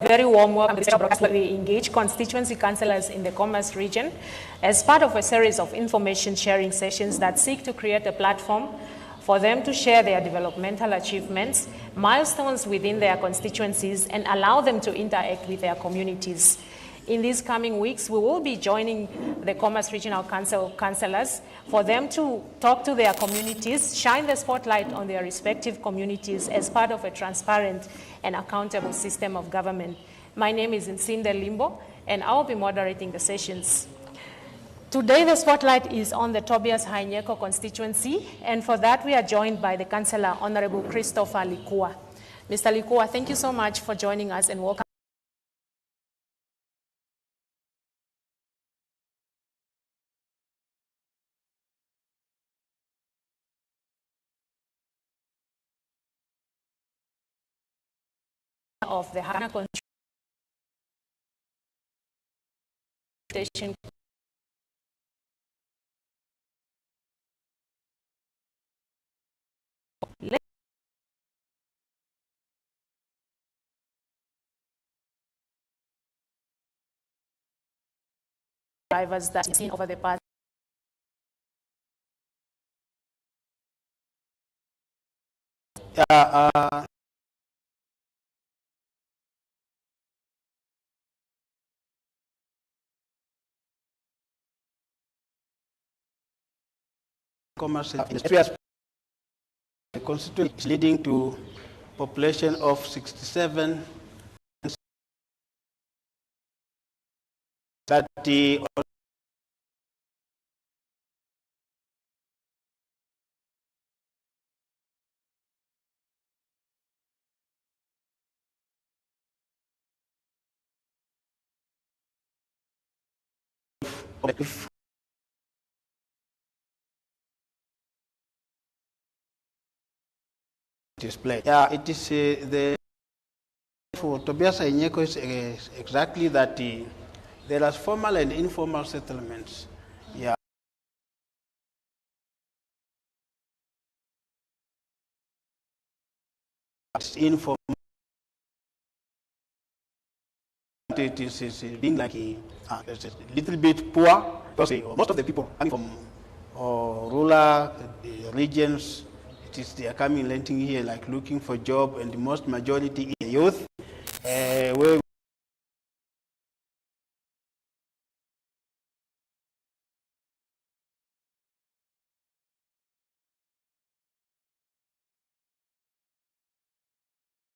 Very warm welcome to the engaged constituency councillors in the Khomas region as part of a series of information sharing sessions that seek to create a platform for them to share their developmental achievements, milestones within their constituencies, and allow them to interact with their communities. In these coming weeks, we will be joining the Khomas Regional Council councillors for them to talk to their communities, shine the spotlight on their respective communities as part of a transparent and accountable system of government. My name is Nsinde Limbo, and I will be moderating the sessions. Today, the spotlight is on the Tobias Hainyeko Constituency, and for that, we are joined by the Councillor, Honorable Christopher Likuwa. Mr. Likuwa, thank you so much for joining us and welcome. Of the Hakahana Constituency drivers that we've seen over the past. Khomas the constituency is leading to population of 67, 30. Display. Yeah, it is the for Tobias Hainyeko is exactly that there are formal and informal settlements. Yeah. It's informal. It is being like a little bit poor because most of the people coming from rural regions. They are coming, renting here, like looking for job, and the most majority is youth. Where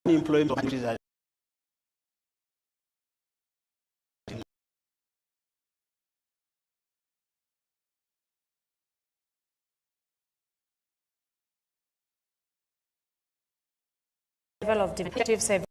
unemployment is Level of defective service.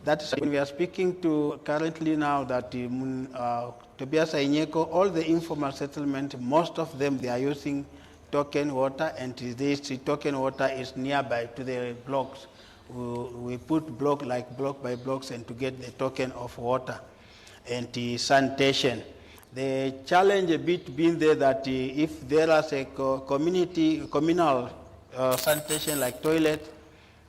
That is when we are speaking to currently now that Tobias Hainyeko, all the informal settlement, most of them, they are using token water, and this token water is nearby to the blocks. We put block by blocks and to get the token of water and sanitation. The challenge a bit being there that if there is a communal sanitation like toilet,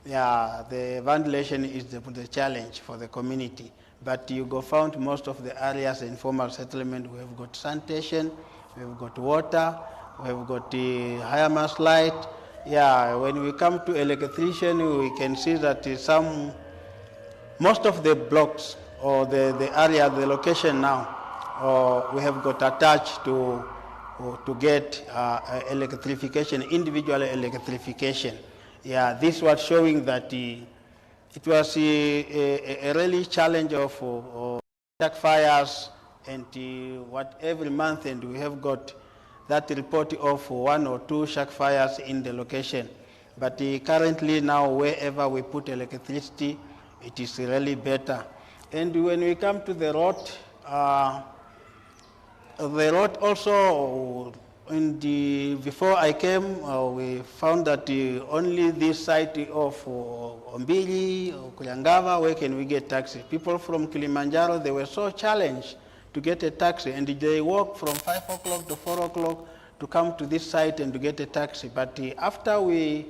yeah, the ventilation is the challenge for the community. But you go found most of the areas in informal settlement, we have got sanitation, we have got water, we have got the higher mass light. Yeah, when we come to electrician, we can see that most of the blocks or the area, the location now, we have got attached to get electrification, individual electrification. Yeah, this was showing that it was a really challenge of attack fires and every month, and we have got that report of 1 or 2 shack fires in the location. But currently now, wherever we put electricity, it is really better. And when we come to the road also, before I came, we found that only this site of Ombili, or Kuyangava, where can we get taxi? People from Kilimanjaro, they were so challenged to get a taxi, and they walk from 5 o'clock to 4 o'clock to come to this site and to get a taxi. But after we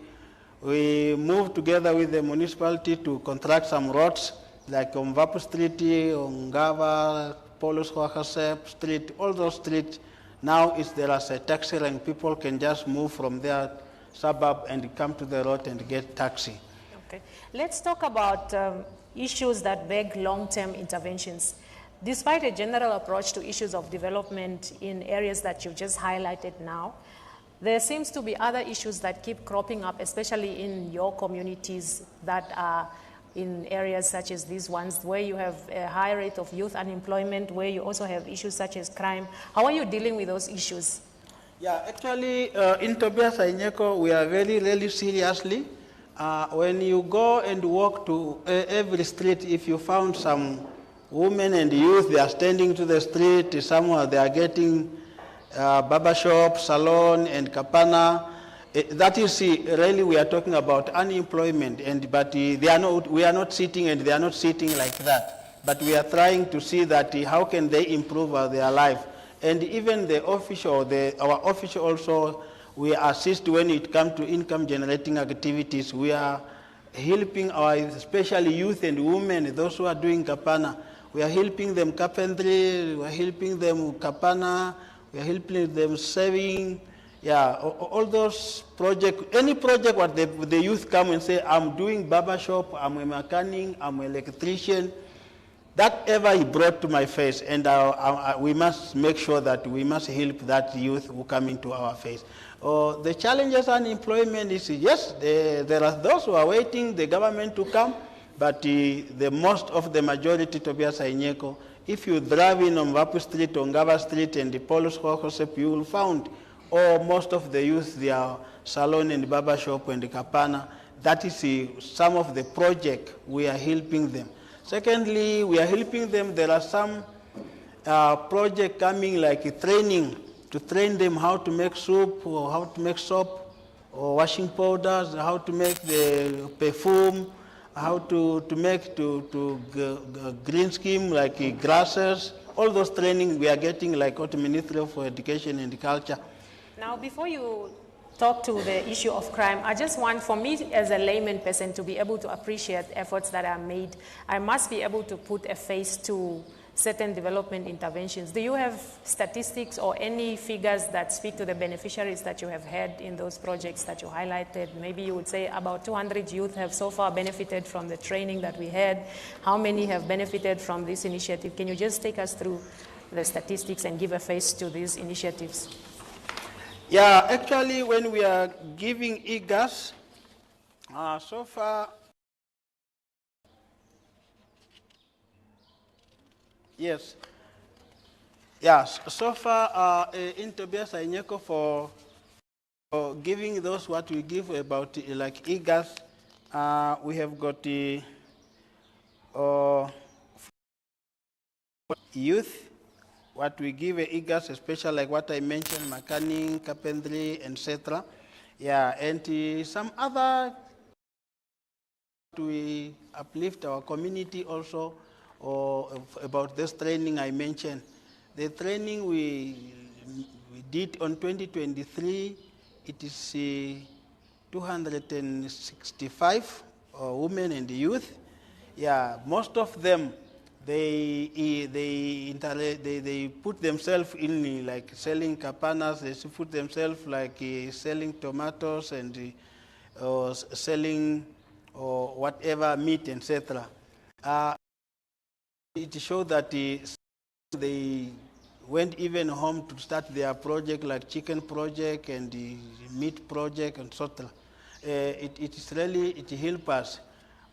moved together with the municipality to contract some roads, like on Vapu Street, Ongava, Paulus Hohasep Street, all those streets, now there is a taxi rank. People can just move from their suburb and come to the road and get taxi. Okay. Let's talk about issues that beg long-term interventions. Despite a general approach to issues of development in areas that you've just highlighted now, there seems to be other issues that keep cropping up, especially in your communities that are in areas such as these ones, where you have a high rate of youth unemployment, where you also have issues such as crime. How are you dealing with those issues? Yeah, actually, in Tobias Hainyeko, we are really seriously. When you go and walk to every street, if you found some women and youth, they are standing to the street, somewhere they are getting barber shop, salon, and kapana. That is really, we are talking about unemployment, but we are not sitting, and they are not sitting like that. But we are trying to see that how can they improve their life. And even the official, our official also, we assist when it comes to income generating activities. We are helping our, especially youth and women, those who are doing kapana. We are helping them carpentry, we are helping them kapana, we are helping them saving. Yeah, all those projects, any project where the youth come and say, I'm doing barber shop, I'm a mechanic, I'm an electrician, that ever he brought to my face, and we must make sure that we must help that youth who come into our face. The challenges on employment is, yes, there are those who are waiting the government to come, but the most of the majority, Tobias Hainyeko, if you drive in on Vapu Street, on Ngava Street, and the Paulus Hohosep, you will find most of the youth, their salon and barber shop and the kapana. That is some of the project we are helping them. Secondly, we are helping them. There are some project coming like training, to train them how to make soup, or how to make soap, or washing powders, how to make the perfume, how to make green scheme like grasses. All those training we are getting like what Ministry of Education and Culture. Now, before you talk to the issue of crime, I just want, for me as a layman person, to be able to appreciate efforts that are made. I must be able to put a face to certain development interventions. Do you have statistics or any figures that speak to the beneficiaries that you have had in those projects that you highlighted? Maybe you would say about 200 youth have so far benefited from the training that we had. How many have benefited from this initiative? Can you just take us through the statistics and give a face to these initiatives? Yeah, actually, when we are giving e-gas, so far, yes. Yes, so far in Tobias Hainyeko for giving those what we give about like e-gas, we have got youth, what we give EGAS, especially like what I mentioned, mechanic, carpentry, etc. Yeah, and some other, we uplift our community also, or about this training I mentioned. The training we did on 2023, it is 265 women and youth. Yeah, most of them, they put themselves in like selling capanas, they put themselves like selling tomatoes and selling or whatever meat, etc. It showed that they went even home to start their project, like chicken project and the meat project, and so on. It helps us.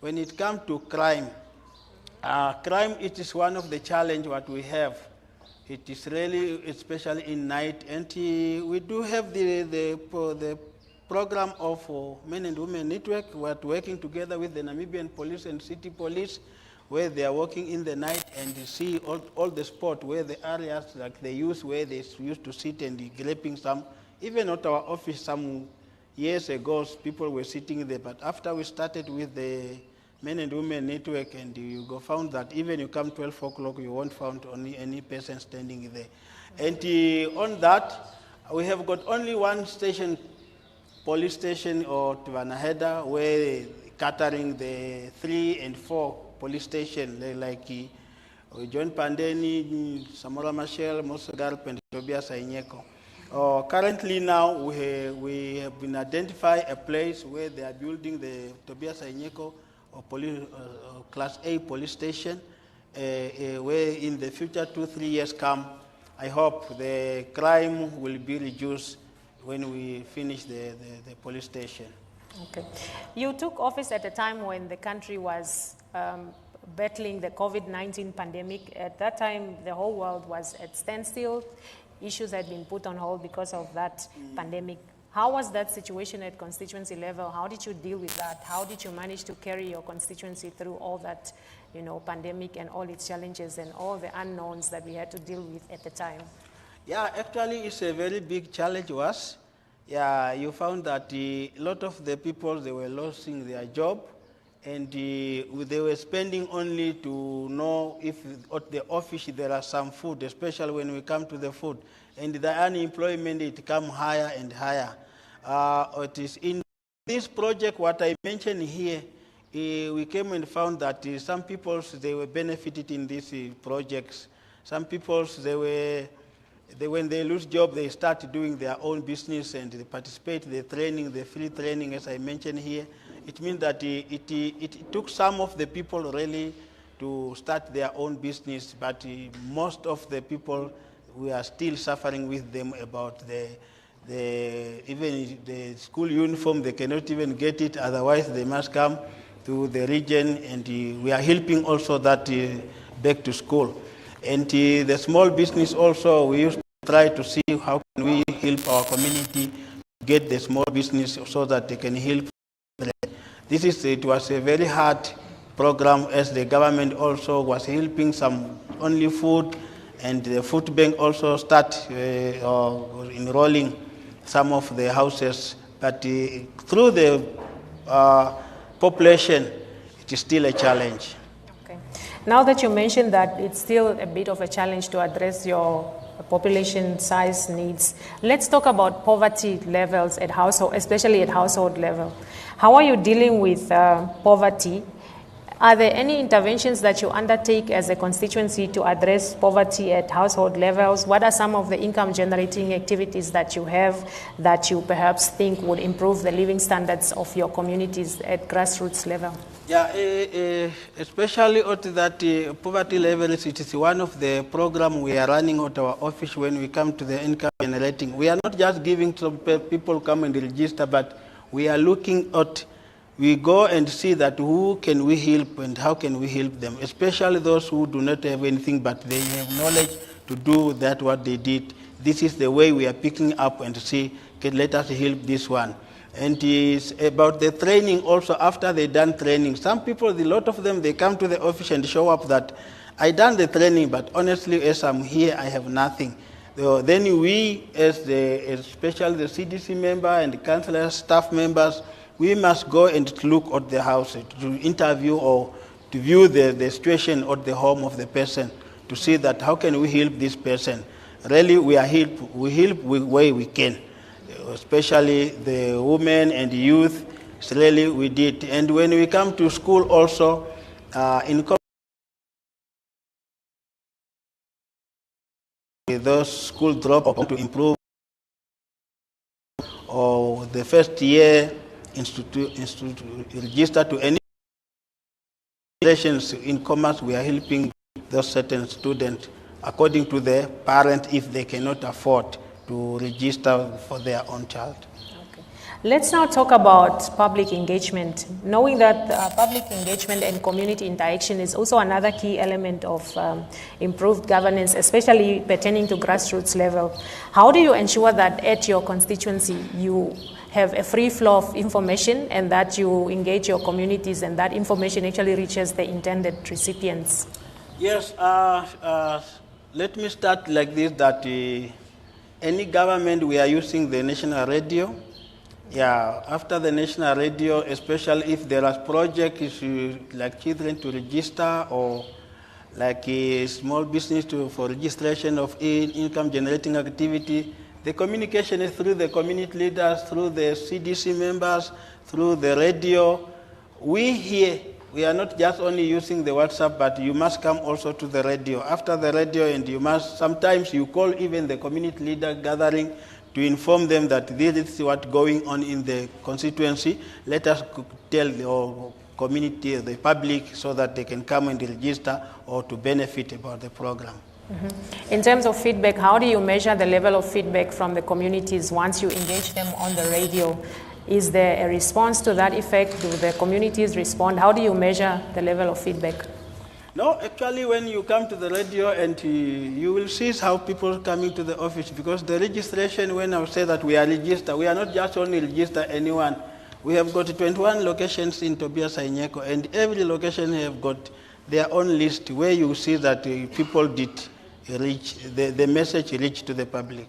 When it comes to crime, crime, it is one of the challenges what we have. It is really, especially in night, and we do have the program of Men and Women Network. We are working together with the Namibian police and city police, where they are working in the night and see all the spot where the areas like they use, where they used to sit and graping some. Even at our office some years ago, people were sitting there, but after we started with the Men and Women Network, and you found that even you come 12 o'clock, you won't find only any person standing there. And on that, we have got only one station, police station or Tvanaheda, where catering the 3 and 4 police station, like John Pandeni, Samora Machel, Mosogarp, and Tobias Hainyeko. Currently now, we have been identified a place where they are building the Tobias Hainyeko Class A police station, where in the future 2-3 years come, I hope the crime will be reduced when we finish the police station. Okay. You took office at a time when the country was battling the COVID-19 pandemic. At that time, the whole world was at standstill. Issues had been put on hold because of that pandemic. How was that situation at constituency level? How did you deal with that? How did you manage to carry your constituency through all that, pandemic and all its challenges and all the unknowns that we had to deal with at the time? Yeah, actually, it's a very big challenge was. Yeah, you found that a lot of the people, they were losing their job, and they were spending only to know if at the office there are some food, especially when we come to the food. And the unemployment, it come higher and higher. It is in this project, what I mentioned here, we came and found that some people, they were benefited in these projects. Some people, when they lose job, they start doing their own business and they participate in the training, the free training, as I mentioned here. It means that it took some of the people really to start their own business, but most of the people, we are still suffering with them about even the school uniform. They cannot even get it, otherwise they must come to the region, and we are helping also that back to school. And the small business also, we used to try to see how can we help our community get the small business so that they can help. It was a very hard program, as the government also was helping some only food, and the food bank also start enrolling some of the houses. But through the population, it is still a challenge. Okay. Now that you mentioned that it's still a bit of a challenge to address your population size needs, let's talk about poverty levels at household, especially at household level. How are you dealing with poverty? Are there any interventions that you undertake as a constituency to address poverty at household levels? What are some of the income generating activities that you have that you perhaps think would improve the living standards of your communities at grassroots level? Yeah, especially at that poverty level, it is one of the programs we are running at our office when we come to the income generating. We are not just giving some people come and register, but we are looking at, we go and see that who can we help and how can we help them, especially those who do not have anything but they have knowledge to do that what they did. This is the way we are picking up and see, okay, let us help this one. And it's about the training also after they done training. Some people, a lot of them, they come to the office and show up that I done the training, but honestly, as I'm here, I have nothing. So then we, especially the CDC member and the councillor staff members, we must go and look at the house to interview or to view the situation at the home of the person to see that how can we help this person. Really, we help where we can, especially the women and the youth. It's really we did. And when we come to school also, in those school drop to improve, or the first year institute register to any relations in Khomas, we are helping those certain students according to the parent if they cannot afford to register for their own child. Okay. Let's now talk about public engagement. Knowing that public engagement and community interaction is also another key element of improved governance, especially pertaining to grassroots level. How do you ensure that at your constituency you have a free flow of information and that you engage your communities and that information actually reaches the intended recipients? Yes, let me start like this, that any government, we are using the national radio. Yeah, after the national radio, especially if there are projects like children to register or like a small business for registration of income generating activity, the communication is through the community leaders, through the CDC members, through the radio. We here, we are not just only using the WhatsApp, but you must come also to the radio. After the radio, and you must, sometimes you call even the community leader gathering to inform them that this is what's going on in the constituency. Let us tell the community, the public, so that they can come and register or to benefit about the program. Mm-hmm. In terms of feedback, how do you measure the level of feedback from the communities once you engage them on the radio? Is there a response to that effect? Do the communities respond? How do you measure the level of feedback? No, actually, when you come to the radio, and you will see how people coming to the office, because the registration, when I say that we are registered, we are not just only register anyone. We have got 21 locations in Tobias Hainyeko, and every location have got their own list where you see that people did reach, the message reached to the public.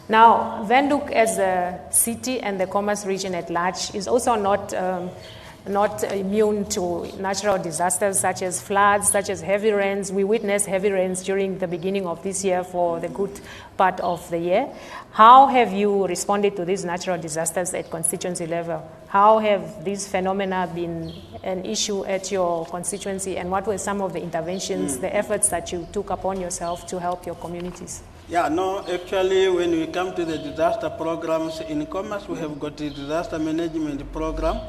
Now, Windhoek as a city and the Khomas region at large is also not immune to natural disasters such as floods, such as heavy rains. We witnessed heavy rains during the beginning of this year for the good part of the year. How have you responded to these natural disasters at constituency level? How have these phenomena been an issue at your constituency, and what were some of the interventions, the efforts that you took upon yourself to help your communities? Yeah, no, actually, when we come to the disaster programs in Khomas, we have got a disaster management program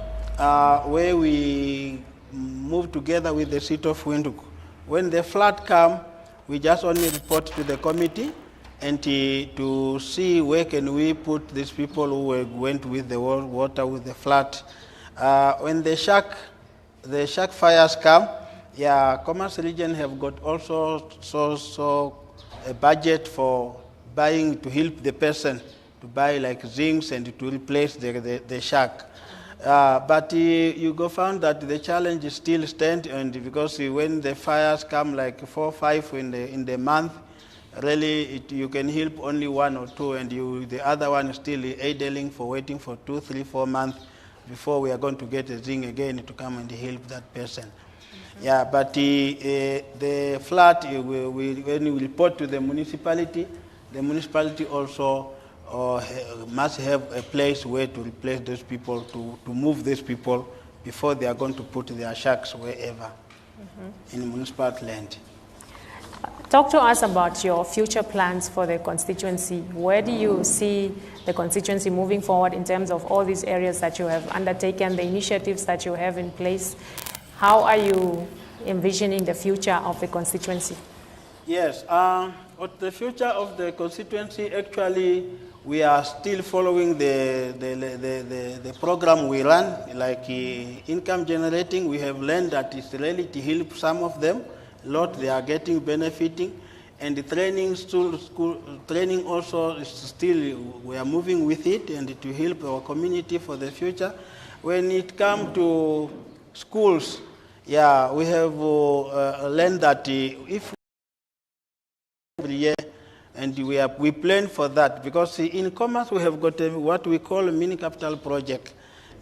where we move together with the city of Windhoek. When the flood comes, we just only report to the committee and to see where can we put these people who went with the water, with the flood. When the shark fires come, yeah, Khomas region have got also a budget for buying to help the person to buy like zincs and to replace the shark. But you go found that the challenge still stands, and because when the fires come like 4 or 5 in the month, really you can help only 1 or 2, and the other one is still idling for waiting for 2, 3, 4 months before we are going to get a zinc again to come and help that person. Yeah, but the flood, when we report to the municipality also must have a place where to replace those people, to move these people before they are going to put their sharks wherever in municipal land. Talk to us about your future plans for the constituency. Where do you see the constituency moving forward in terms of all these areas that you have undertaken, the initiatives that you have in place? How are you envisioning the future of the constituency? Yes, the future of the constituency, actually, we are still following the program we run, like income generating. We have learned that it's really to help some of them. A lot they are benefiting. and the training, training also is still, we are moving with it and to help our community for the future. When it comes to schools, yeah, we have learned that if every year, and we plan for that, because in Khomas we have got what we call a mini capital project.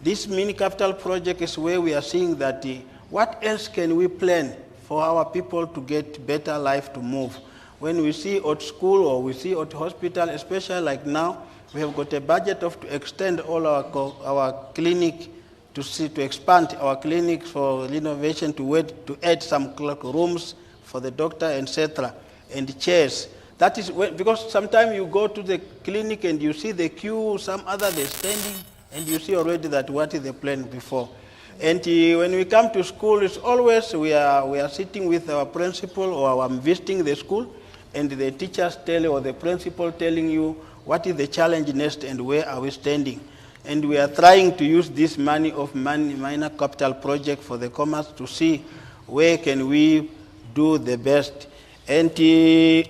This mini capital project is where we are seeing that what else can we plan for our people to get better life to move. When we see at school or we see at hospital, especially like now, we have got a budget to extend all our clinic, to expand our clinics for renovation, to add some rooms for the doctor, etc., and chairs. That is because sometimes you go to the clinic and you see the queue, some other they're standing, and you see already that what is the plan before. And when we come to school, it's always we are sitting with our principal or I'm visiting the school, and the teachers tell or the principal telling you what is the challenge next and where are we standing. And we are trying to use this money of minor capital project for the Khomas to see where can we do the best. And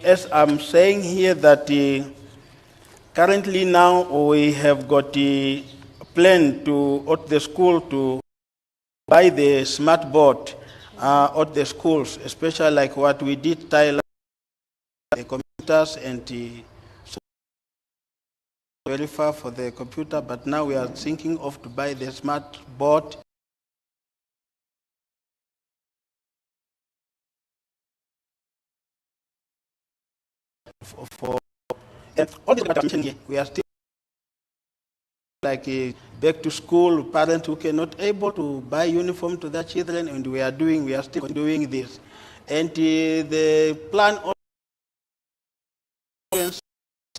as I'm saying here that currently now we have got a plan at the school to buy the smart board at the schools, especially like what we did, Thailand, the computers and very far for the computer, but now we are thinking of to buy the smart board. For all the mentioned here, we are still like back to school, parents who cannot able to buy uniform to their children, and we are still doing this. And the plan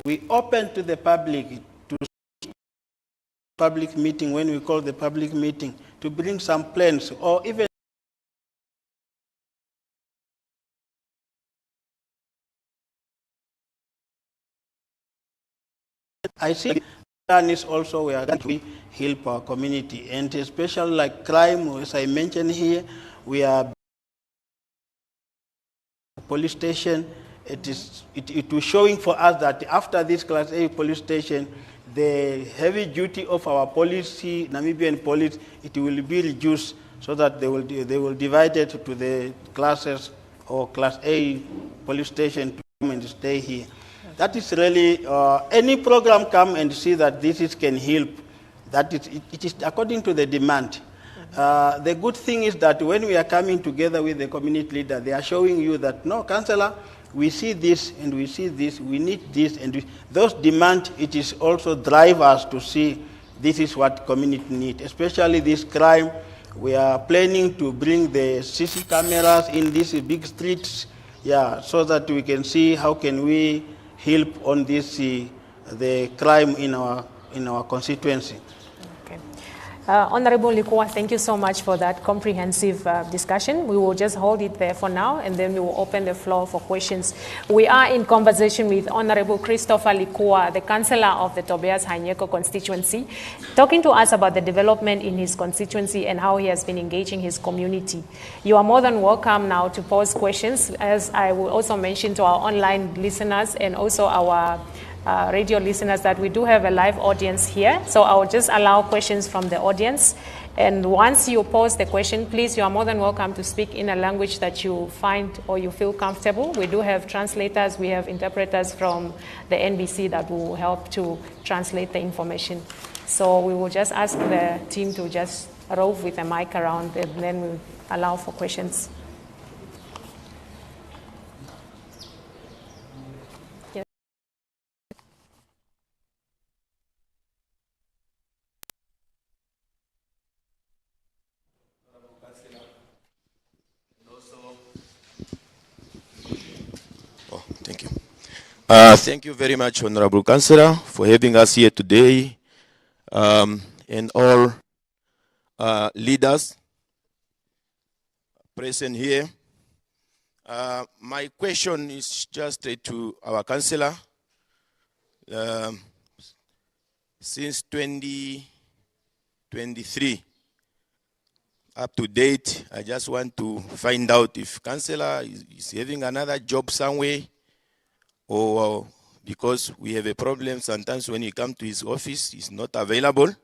we open to the public, to public meeting, when we call the public meeting, to bring some plans or even I see plan is also we are going to help our community, and especially like crime, as I mentioned here, we are police station. It was showing for us that after this Class A police station, the heavy duty of our policy, Namibian police, it will be reduced so that they will divide it to the classes or Class A police station to come and stay here. That is really, any program come and see that this can help. It is according to the demand. The good thing is that when we are coming together with the community leader, they are showing you that, no, councillor, we see this and we see this, we need this, and those demand, it is also drive us to see this is what community need, especially this crime. We are planning to bring the CC cameras in these big streets, yeah, so that we can see how can we help on this, the crime in our constituency. Okay. Honorable Likuwa, thank you so much for that comprehensive discussion. We will just hold it there for now, and then we will open the floor for questions. We are in conversation with Honorable Christopher Likuwa, the Councillor of the Tobias Hainyeko Constituency, talking to us about the development in his constituency and how he has been engaging his community. You are more than welcome now to pose questions, as I will also mention to our online listeners and also our radio listeners that we do have a live audience here. So I will just allow questions from the audience. And once you pose the question, please, you are more than welcome to speak in a language that you find or you feel comfortable. We do have translators, we have interpreters from the NBC that will help to translate the information. So we will just ask the team to just rove with the mic around, and then we'll allow for questions. Thank you. Thank you very much, Honorable Councillor, for having us here today, and all leaders present here. My question is just to our Councillor. Since 2023, up to date, I just want to find out if Councillor is having another job somewhere, or because we have a problem sometimes when you come to his office, he's not available.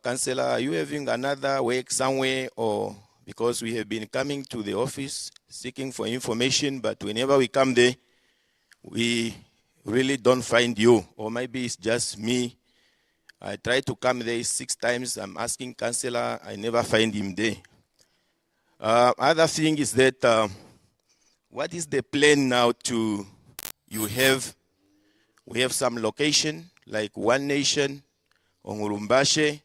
Councillor, are you having another work somewhere, or because we have been coming to the office seeking for information, but whenever we come there, we really don't find you, or maybe it's just me. I try to come there 6 times. I'm asking Councillor, I never find him there. Other thing is that what is the plan now to, we have some location like One Nation, Ongurumbashi,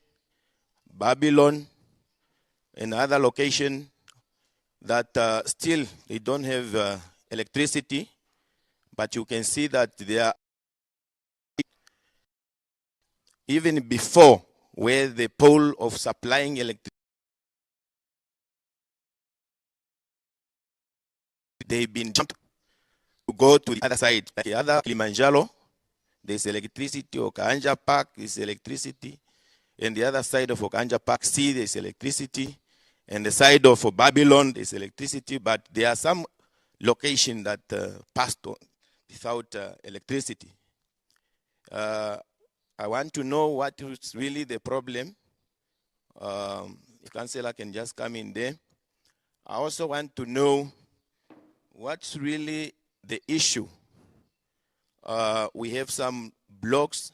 Babylon, and other location that still they don't have electricity, but you can see that they are even before where the pole of supplying electricity, they've been jumped to go to the other side, like the other Kilimanjaro, there's electricity, or Okaanja Park, there's electricity, and the other side of Okaanja Park C, there's electricity, and the side of Babylon, there's electricity, but there are some locations that passed without electricity. I want to know what is really the problem. The councillor can just come in there. I also want to know what's really the issue. We have some blocks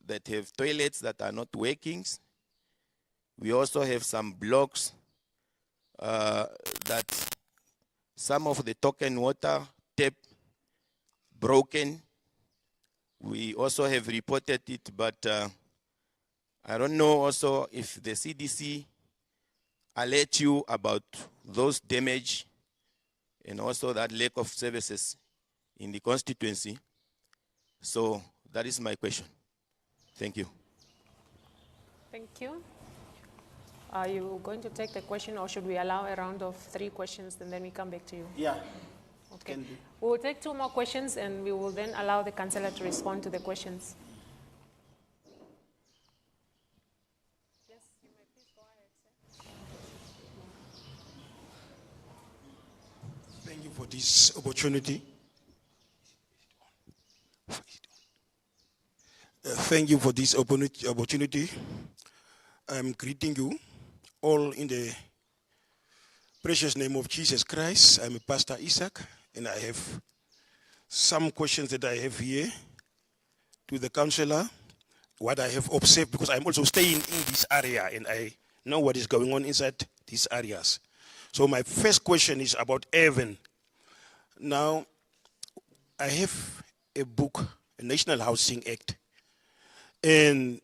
that have toilets that are not working. We also have some blocks that some of the token water tap broken. We also have reported it, but I don't know also if the CDC alert you about those damage and also that lack of services in the constituency. So that is my question. Thank you. Thank you. Are you going to take the question, or should we allow a round of 3 questions and then we come back to you? Yeah. Okay. We will take 2 more questions and we will then allow the councillor to respond to the questions. Yes, you may please go ahead, sir. Thank you for this opportunity. Thank you for this opportunity. I'm greeting you all in the precious name of Jesus Christ. I'm Pastor Isaac, and I have some questions that I have here to the councillor, what I have observed, because I'm also staying in this area and I know what is going on inside these areas. So my first question is about Evan. Now, I have a book, a National Housing Act, and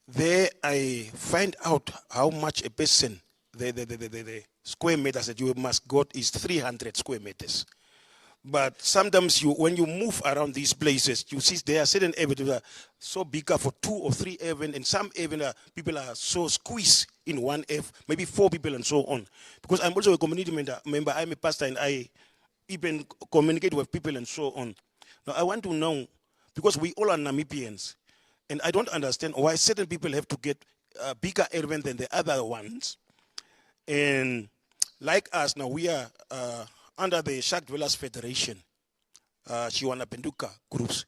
there I find out how much a person, the square meters that you must got is 300 square meters. But sometimes when you move around these places, you see there are certain areas that are so bigger for 2 or 3 even, and some even people are so squeezed in one F, maybe 4 people and so on. Because I'm also a community member, I'm a pastor, and I even communicate with people and so on. Now I want to know, because we all are Namibians, and I don't understand why certain people have to get a bigger area than the other ones. And like us now, we are under the Shack Dwellers Federation, Shiwana Penduka groups.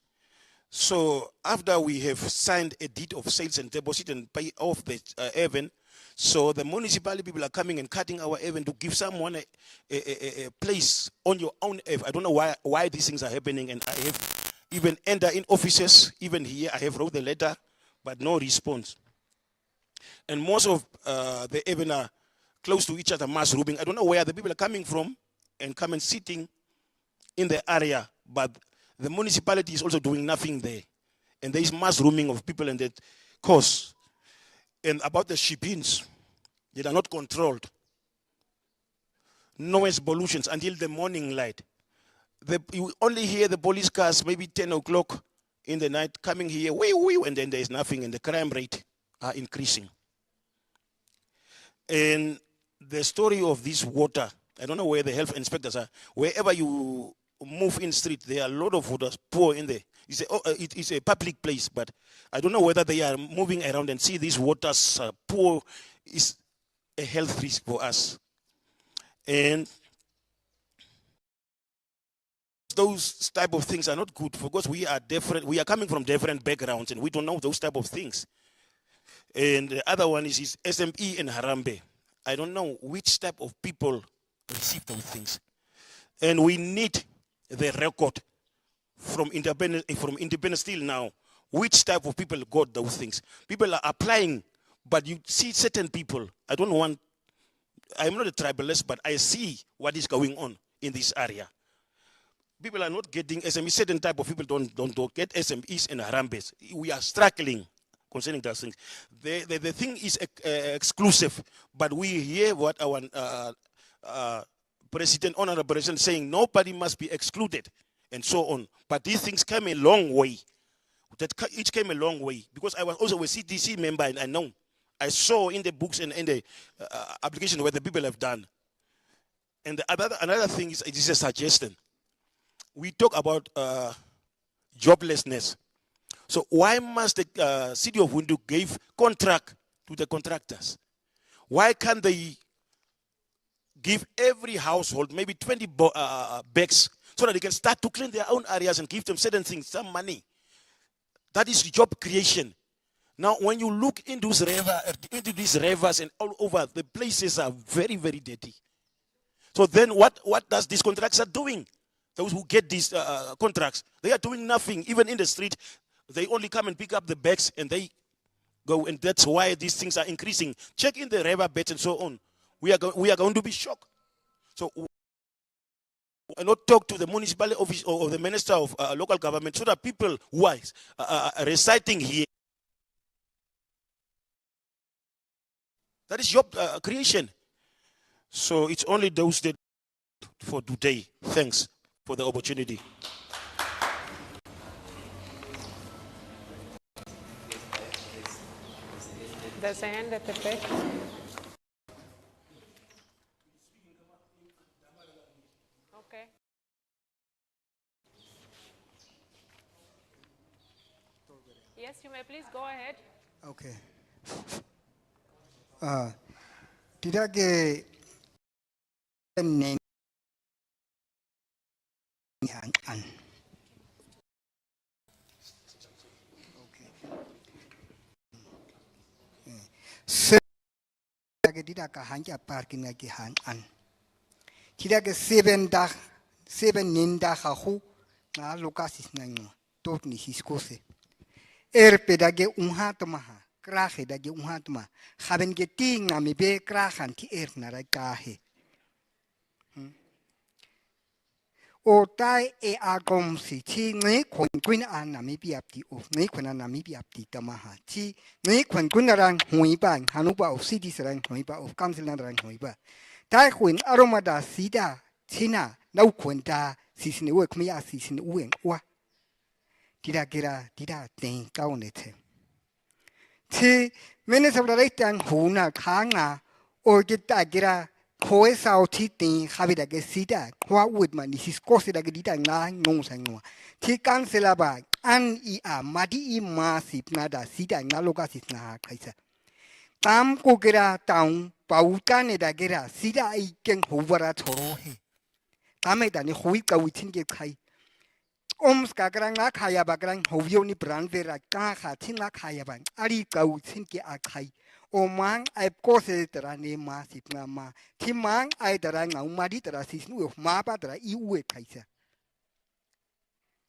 So after we have signed a deed of sales and deposit and pay off the Evan, so the municipality people are coming and cutting our Evan to give someone a place on your own Evan. I don't know why these things are happening, and I have even entered in offices, even here I have wrote the letter, but no response. And most of the Evan are close to each other, mass rooming. I don't know where the people are coming from and come and sitting in the area, but the municipality is also doing nothing there. And there is mass rooming of people in that course. And about the ship-ins, they are not controlled. Noise pollutions until the morning light. You only hear the police cars maybe 10 o'clock in the night coming here, and then there is nothing, and the crime rate are increasing. And the story of this water, I don't know where the health inspectors are. Wherever you move in street, there are a lot of waters pour in there. It's a public place, but I don't know whether they are moving around and see these waters pour. Is a health risk for us. And those type of things are not good because we are different. We are coming from different backgrounds and we don't know those type of things. And the other one is SME and Harambe. I don't know which type of people receive those things. And we need the record from independence till now. Which type of people got those things? People are applying, but you see certain people. I'm not a tribalist, but I see what is going on in this area. People are not getting SMEs. Certain type of people don't get SMEs and Harambes. We are struggling concerning those things. The thing is exclusive, but we hear what our honorable president saying, nobody must be excluded, and so on. But these things came a long way. It came a long way, because I was also a CDC member, and I know. I saw in the books and in the application what the people have done. And another thing is, it is a suggestion. We talk about joblessness. So why must the city of Windhoek give contract to the contractors? Why can't they give every household maybe 20 bags so that they can start to clean their own areas and give them certain things, some money? That is job creation. Now, when you look into these rivers and all over, the places are very, very dirty. So then what does these contracts are doing? Those who get these contracts, they are doing nothing. Even in the street, they only come and pick up the bags and they go. And that's why these things are increasing. Check in the river beds and so on. We are going to be shocked. So I not talk to the municipal office or the minister of local government, so that people who are residing here, that is job creation. So it's only those that for today. Thanks for the opportunity. There's a hand at the back. Okay. Yes, you may please go ahead. Okay. Tidake name an. Okay. So tidake hanja parking agi han an. Tidake 7 ninda hahu na lokasis nango tot ni hiskose. Pedage unhatmaha. Krahe dage unhatma. Haben geting Namibia krahan ti narakahe. O tai e agom si ti ne queen an Namibia ti of ne quena Namibia ti tamaha. Ti ne quenarang huiban, Hanuba of cities rang huiba of council rang huiba. Tai queen aromada sida, tina, no quenta, season work me as season uing wa. Dida thing down it. Ti minutes of the right and huna kanga or get dagira coes out tea have it against sida. What would man is costed a gidita no sanua. Ti cancela bag an madi massive nada sida nalogas is na kaisa. Tam kogera town pautan edagera sida I can hover at horohe. Tamedan huika within get high. Skagrang Akaya Bagrang, Hovioni Brandvera, Kaha, Tinakayabang, Ari Gautinki Akai, O man, I caused the Rane Massip Nama, Timang, I the Rang, Maditra, Sisnu of Mabadra, Iwe Kaisa.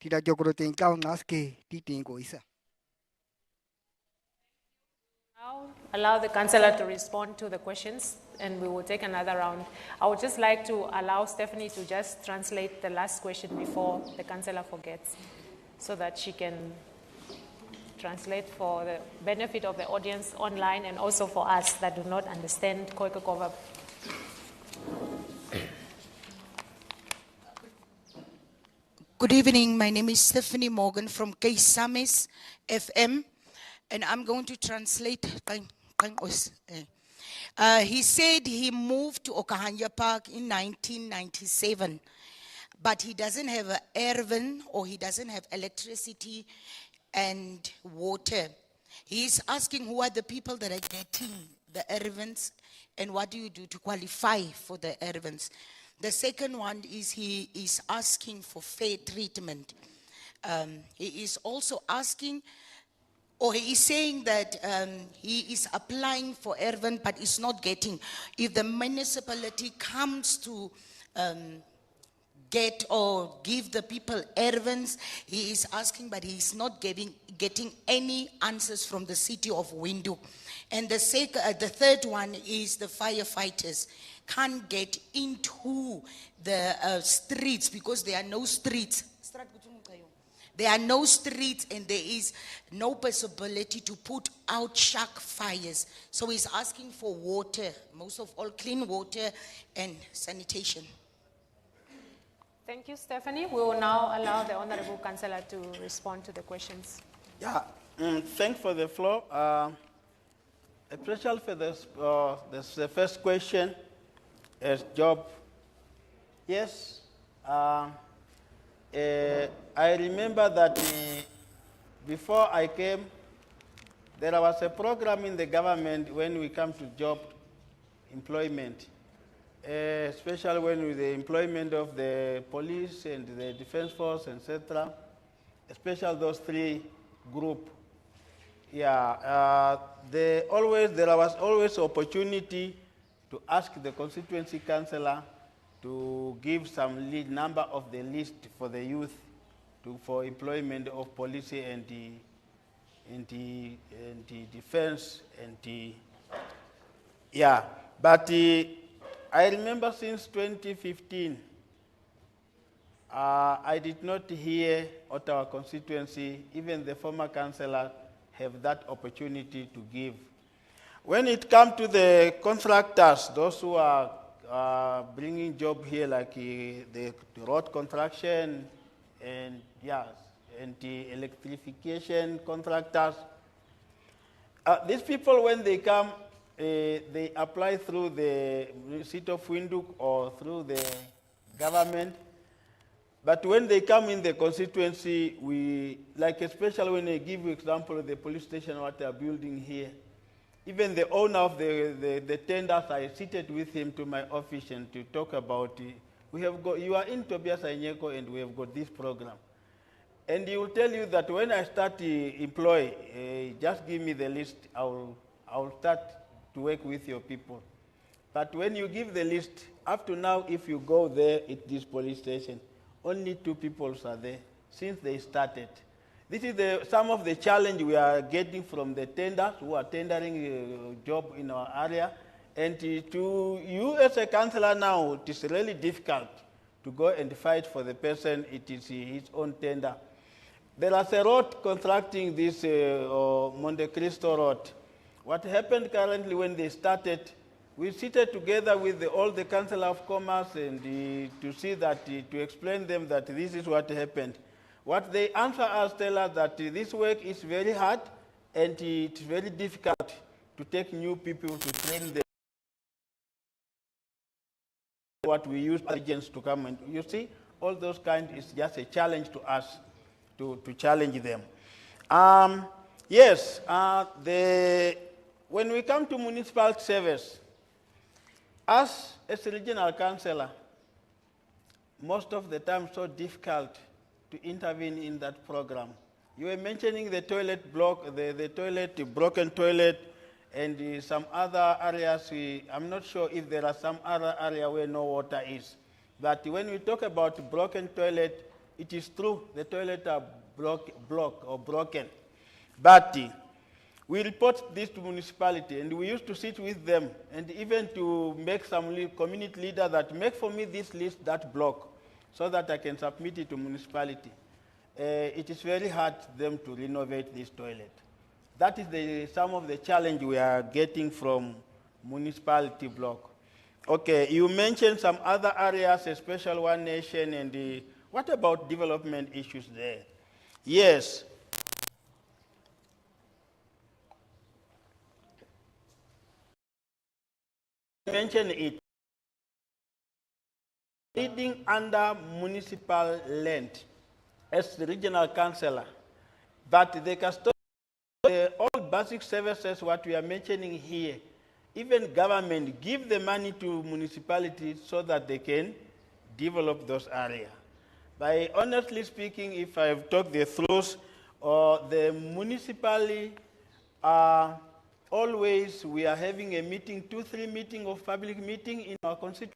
Tida Jogrotin Naske, Titingo Isa. Now, allow the councillor to respond to the questions, and we will take another round. I would just like to allow Stephanie to just translate the last question before the councillor forgets, so that she can translate for the benefit of the audience online and also for us that do not understand Khoekhoekova. Good evening. My name is Stephanie Morgan from KSAMIS FM. And I'm going to translate. He said he moved to Hakahana Park in 1997, but he doesn't have an erven, or he doesn't have electricity and water. He's asking who are the people that are getting the ervens, and what do you do to qualify for the ervens. The second one is he is asking for fair treatment. He is also asking, or he is saying that he is applying for Erwin but is not getting. If the municipality comes to get or give the people Erwins, he is asking, but he is not getting any answers from the city of Windhoek. And the third one is the firefighters can't get into the streets because there are no streets. There are no streets and there is no possibility to put out shark fires. So he's asking for water, most of all clean water and sanitation. Thank you, Stephanie. We will now allow the Honorable Councillor to respond to the questions. Yeah, thanks for the floor. Especially for this, the first question is job. Yes, I remember that before I came, there was a program in the government when we come to job employment, especially when with the employment of the police and the defense force, etc., especially those three groups. Yeah, there was always opportunity to ask the constituency councillor to give some number of the list for the youth for employment of police and the defense and yeah. But I remember since 2015, I did not hear at our constituency, even the former councillor have that opportunity to give. When it comes to the contractors, those who are bringing job here, like the road construction and and the electrification contractors, these people, when they come, they apply through the city of Windhoek or through the government. But when they come in the constituency, like especially when I give you example of the police station, what they are building here, even the owner of the tenders, I seated with him to my office and to talk about it. You are in Tobias Hainyeko and we have got this program. And he will tell you that when I start to employ, just give me the list, I will start to work with your people. But when you give the list, up to now, if you go there at this police station, only 2 people are there since they started. This is some of the challenge we are getting from the tenders who are tendering a job in our area. And to you as a councillor now, it is really difficult to go and fight for the person. It is his own tender. There is a road constructing this Monte Cristo road. What happened currently when they started, we seated together with all the councillor of Khomas and to see that, to explain them that this is what happened. What they answer us, tell us that this work is very hard and it's very difficult to take new people to train them. What we use agents to come and you see, all those kinds is just a challenge to us to challenge them. Yes, when we come to municipal service, as a regional councillor, most of the time so difficult to intervene in that program. You were mentioning the toilet block, the broken toilet, and some other areas. I'm not sure if there are some other area where no water is. But when we talk about broken toilet, it is true, the toilet are broken. But we report this to municipality, and we used to sit with them, and even to make some community leader that make for me this list, that block, so that I can submit it to municipality. It is very hard for them to renovate this toilet. That is some of the challenge we are getting from municipality block. Okay, you mentioned some other areas, especially One Nation, and what about development issues there? Yes. Mention it. Leading under municipal land as the regional councillor, but they can stop all basic services what we are mentioning here. Even government give the money to municipalities so that they can develop those areas. By honestly speaking, if I've talked the truth, the municipality always, we are having a meeting, 2-3 meetings of public meeting in our constituency,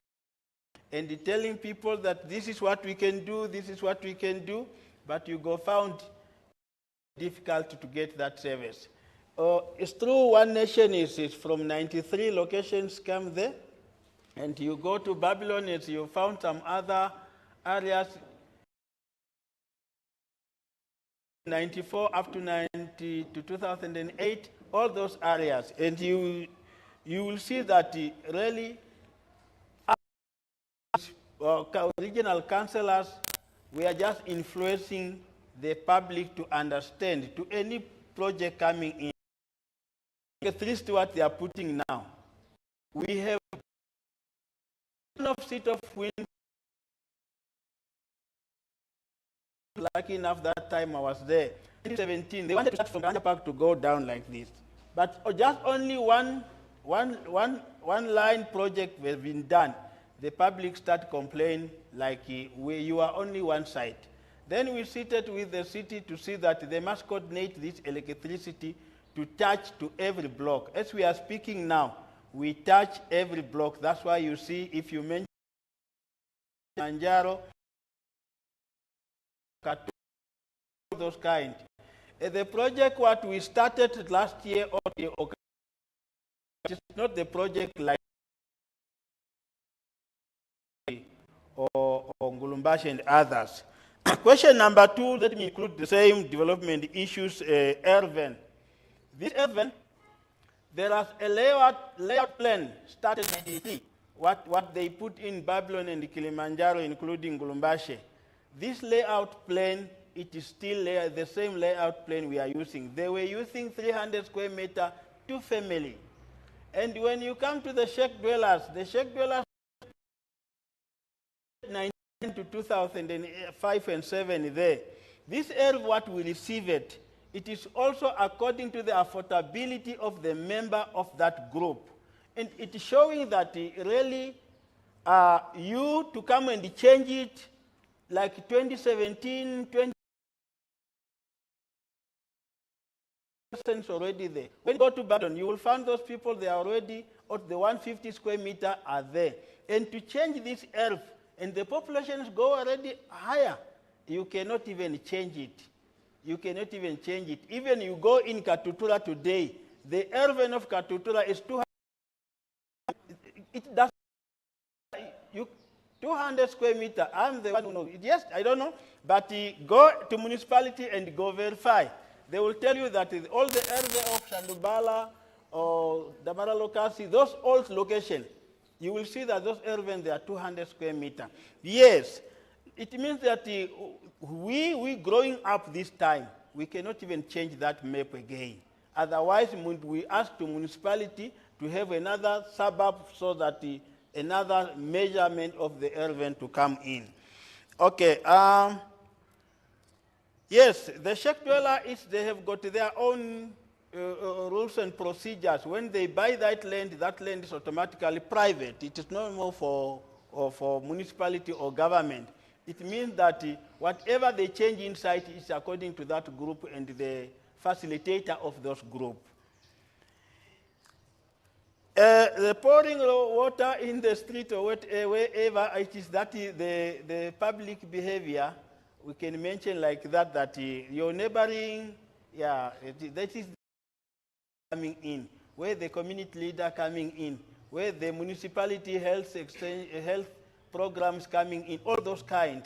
and telling people that this is what we can do, this is what we can do, but you go found difficult to get that service. It's true, One Nation is from 93 locations come there, and you go to Babylon, and you found some other areas, 94 up to 90 to 2008, all those areas, and you will see that really regional councillors, we are just influencing the public to understand to any project coming in. At least what they are putting now. We have enough seat of Windhoek. Lucky enough that time I was there. In 2017, they wanted to start from Hakahana Park to go down like this. But just only one line project has been done. The public start complaining like you are only one side. Then we seated with the city to see that they must coordinate this electricity to touch to every block. As we are speaking now, we touch every block. That's why you see, if you mention Manjaro, Katutura, those kind. The project what we started last year, it's not the project like or Ngulumbashi and others. Question number 2, let me include the same development issues, urban. This urban, there is a layout plan started in 1993, what they put in Babylon and Kilimanjaro, including Ngulumbashi. This layout plan, it is still the same layout plan we are using. They were using 300 square meter, 2 family. And when you come to the Sheikh dwellers, the Sheikh dwellers 19 to 2005 and 7 there. This area, what we receive it is also according to the affordability of the member of that group. And it is showing that really you to come and change it like 2017, 20% already there. When you go to Babylon, you will find those people, they are already at the 150 square meter are there. And to change this earth, and the populations go already higher, you cannot even change it. You cannot even change it. Even you go in Katutura today, the urban of Katutura is 200. It does 200 square meter. I'm the one who knows. Yes, I don't know, but go to municipality and go verify. They will tell you that all the urban of Shandubala or Damara Lokasi, those old locations, you will see that those urban, they are 200 square meter. Yes, it means that we growing up this time, we cannot even change that map again. Otherwise, we ask the municipality to have another suburb so that another measurement of the urban to come in. Okay. Yes, the Sheikh dweller they have got their own rules and procedures. When they buy that land is automatically private. It is no more for municipality or government. It means that whatever they change inside is according to that group and the facilitator of those group. The pouring water in the street or wherever it is that the public behavior, we can mention like that your neighboring, that is coming in, where the community leader coming in, where the municipality health programs coming in, all those kind.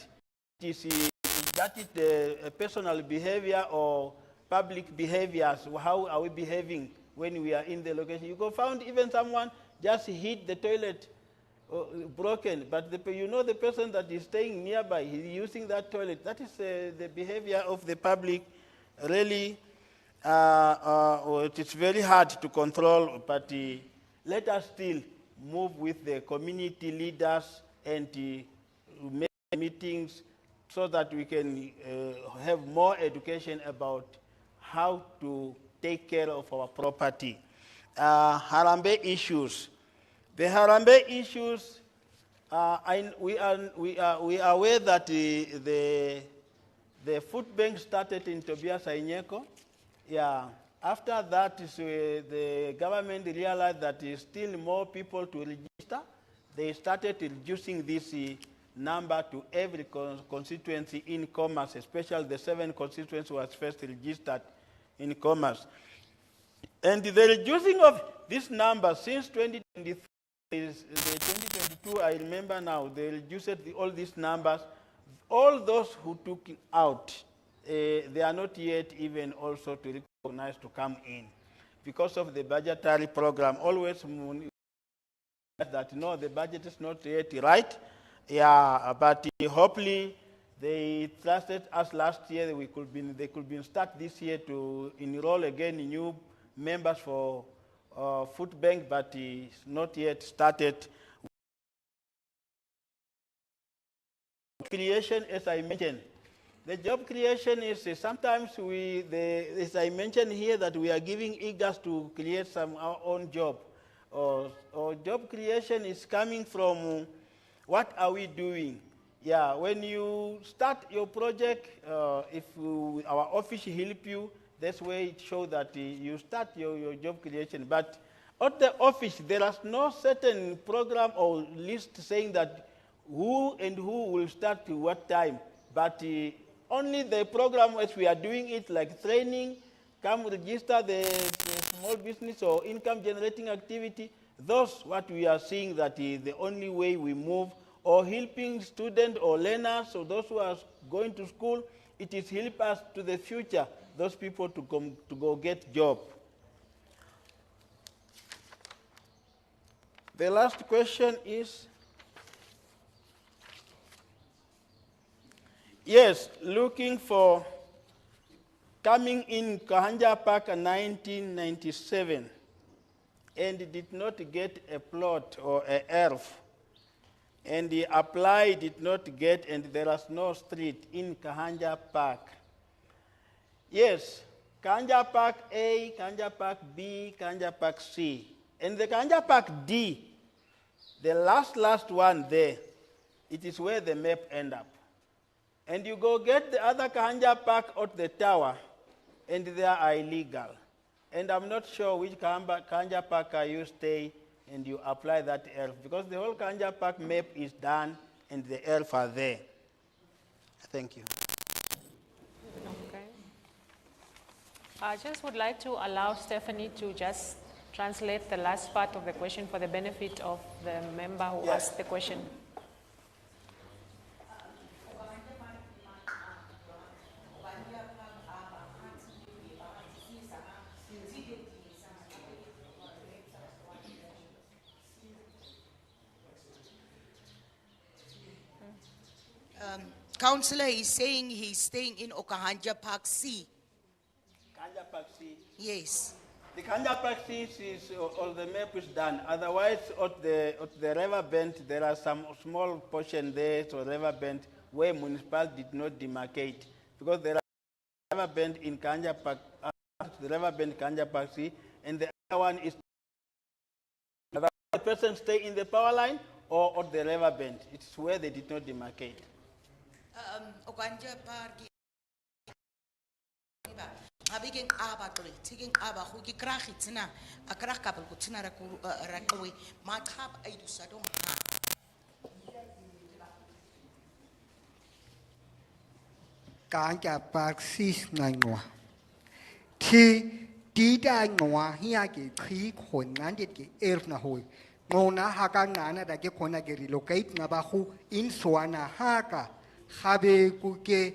That is the personal behavior or public behaviors. How are we behaving when we are in the location? You go found even someone just hit the toilet broken, but you know the person that is staying nearby, he's using that toilet. That is the behavior of the public. Really, it's very hard to control, but let us still move with the community leaders and make meetings so that we can have more education about how to take care of our property. Harambe issues. The Harambe issues, We are aware that the food bank started in Tobias Hainyeko. Yeah. After that, the government realized that there is still more people to register. They started reducing this number to every constituency in Khomas, especially the 7 constituencies was first registered in Khomas. And the reducing of this number since 2023, is the 2022, I remember now, they reduced all these numbers. All those who took it out, they are not yet even also to recognize to come in. Because of the budgetary program, always that no, the budget is not yet right. Yeah, but hopefully they trusted us last year. They could be start this year to enroll again new members for food bank, but it's not yet started. Creation, as I mentioned, the job creation is sometimes as I mentioned here, that we are giving eagers to create our own job. Or job creation is coming from what are we doing? Yeah, when you start your project, if our office help you, that's where it shows that you start your job creation. But at the office, there is no certain program or list saying that who and who will start to what time. But only the program as we are doing it, like training, come register the small business or income generating activity. Those what we are seeing that is the only way we move, or helping students or learners or those who are going to school. It is help us to the future, those people to go get job. The last question is, yes, looking for coming in Kahanja Park in 1997 and did not get a plot or a earth, and he applied, did not get, and there is no street in Kahanja Park. Yes, Kahanja Park A, Kahanja Park B, Kahanja Park C. And the Kahanja Park D, the last one there, it is where the map end up. And you go get the other Kahanja Park at the tower, and they are illegal. And I'm not sure which Kahanja Park you stay and you apply that ELF, because the whole Kahanja Park map is done and the ELF are there. Thank you. Okay. I just would like to allow Stephanie to just translate the last part of the question for the benefit of the member who asked the question. Councillor is saying he's staying in Okahanja Park C. Kahanja Park C. Yes. The Kahanja Park C is all the map is done. Otherwise, at the river bend, there are some small portion there, so river bend where municipality did not demarcate, because there are river bend in Kahanja Park, the river bend Kahanja Park C, and the other one is the person stay in the power line or at the river bend. It's where they did not demarcate. Okahanja Park. Kahanja Park sis ngwa. Thi đi đại ngwa hiya ke khi khon ngan det ke elf na hoi. Ngona Hakahana na da ke khona ke relocate na ba khu in Swana haka. Habe kuke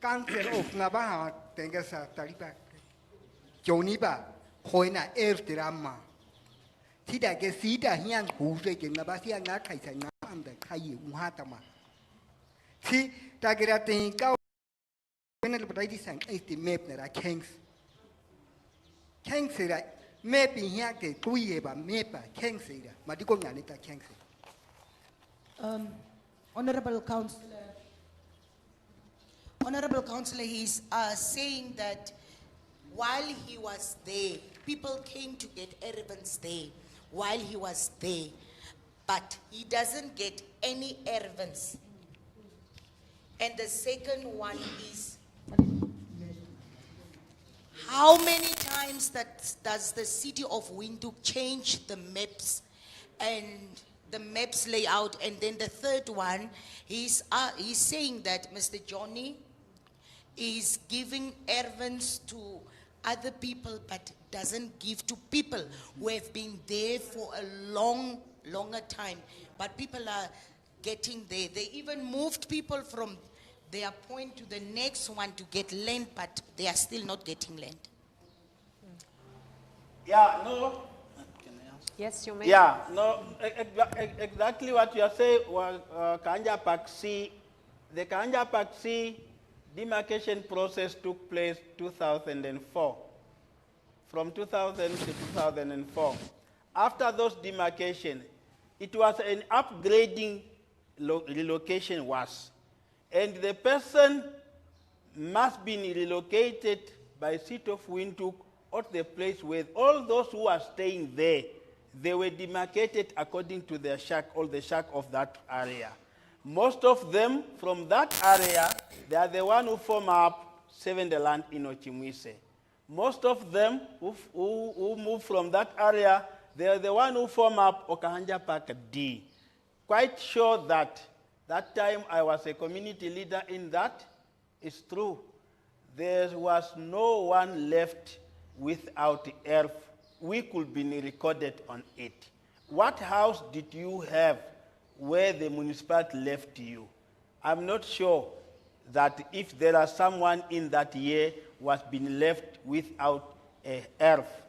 Council of Nabaha Tengasa Taliba Joniba Hoina Air Drama Tida Gesida Hian Husek and Nabasia Nakaisa Nam the Kayi Muhatama. See Tagaratin Gao Venerabilities and the map that I can't say that maybe here the Tuyeba Mapa can't say that Madiko Nanita can't say. Honorable Councillor, he's saying that while he was there, people came to get Erevans there while he was there. but he doesn't get any ervens. And the second one is, how many times does the city of Windhoek change the maps and the maps layout? And then the third one, he's saying that Mr. Johnny is giving ervens to other people, but doesn't give to people who have been there for a longer time. But people are getting there. They even moved people from their point to the next one to get land, but they are still not getting land. Yeah, no. Yes, you may. Yeah, no, exactly what you are saying was Kanja Park C. The Kanja Park C demarcation process took place 2004, from 2000 to 2004. After those demarcation, it was an upgrading relocation was. And the person must be relocated by seat of Windhoek or the place where all those who are staying there, they were demarcated according to their shack or the shack of that area. Most of them from that area, they are the one who form up Seven the Land in Ochimwise. Most of them who move from that area, they are the one who form up Okahanja Park D. Quite sure that time I was a community leader in that. It's true. There was no one left without earth. We could be recorded on it. What house did you have where the municipality left you? I'm not sure that if there are someone in that year was being left without a earth.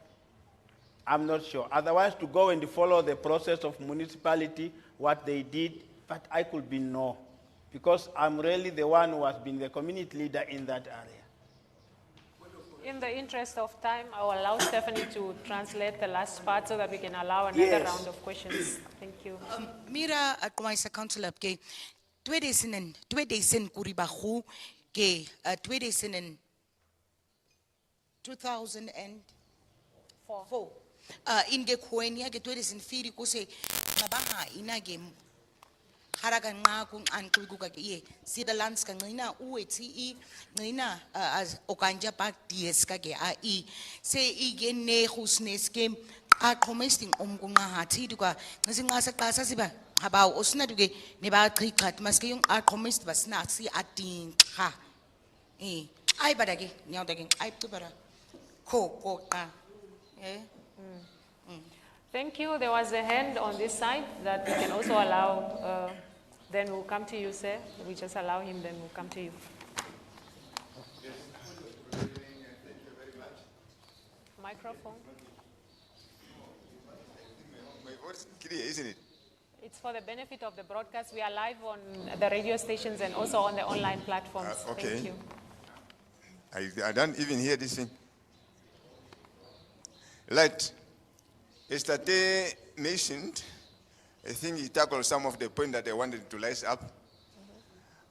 I'm not sure. Otherwise, to go and follow the process of municipality, what they did, but I could be no, because I'm really the one who has been the community leader in that area. In the interest of time, I will allow Stephanie to translate the last part so that we can allow another round of questions. Thank you. Mira, Khomas Councillor, ke 2000 kuribahu ke 2004. In ke khuenia ke 2004 kuse ngabaha inage haraga nqa ku anqikuka ke ye sida lands ka ngina uwethi ngina okanja Park DS ka ke ai se igene khusnes ke aqhomesting omkunqa hathi duka ngisinqasa qasa siba habaw osina duke ne ba qiqathi maske yung aqhomest basina si atinqa ai badake nyawda ke ai tubara ko qa Thank you. There was a hand on this side that we can also allow. Then we'll come to you, sir. We just allow him, then we'll come to you. Yes, thank you very much. Microphone. My voice is clear, isn't it? It's for the benefit of the broadcast. We are live on the radio stations and also on the online platforms. Okay. Thank you. I don't even hear this thing. Right. Yesterday mentioned, I think he tackled some of the points that I wanted to light up.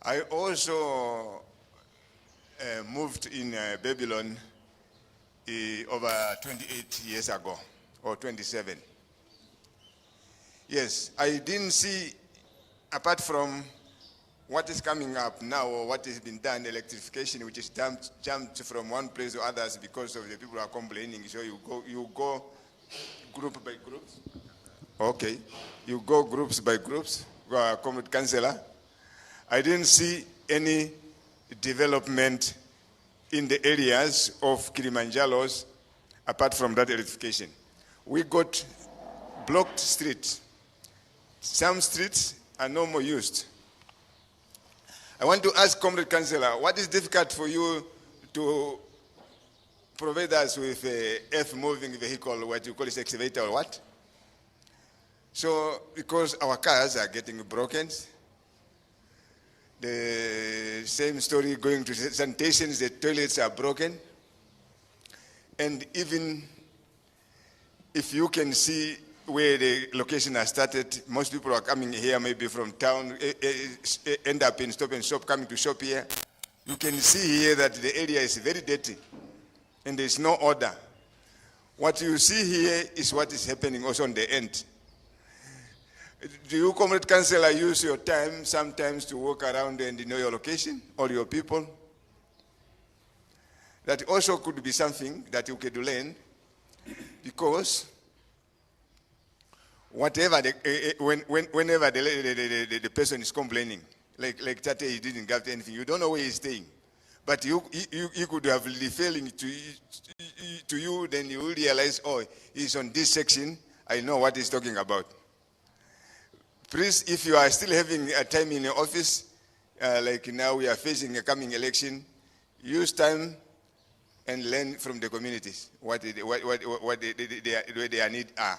I also moved in Babylon over 28 years ago, or 27. Yes, I didn't see, apart from what is coming up now or what has been done, electrification, which is jumped from one place to others because of the people who are complaining. So you go group by groups. Okay, you go groups by groups. Comrade Councillor, I didn't see any development in the areas of Kilimanjaro's apart from that electrification. We got blocked streets. Some streets are no more used. I want to ask Comrade Councillor, what is difficult for you to provide us with a earth-moving vehicle, what you call it, excavator or what? So, because our cars are getting broken, the same story going to sanitations, the toilets are broken, and even if you can see where the location has started, most people are coming here maybe from town, end up in Stop and Shop, coming to shop here. You can see here that the area is very dirty and there is no order. What you see here is what is happening also on the end. Do you, comrade councillor, use your time sometimes to walk around and know your location or your people? That also could be something that you could learn, because whatever whenever the person is complaining, like Tate, he didn't get anything, you don't know where he's staying, but you could have referring to you, then you will realize, oh, he's on this section, I know what he's talking about. Please, if you are still having a time in your office, like now we are facing a coming election, use time and learn from the communities what their needs are.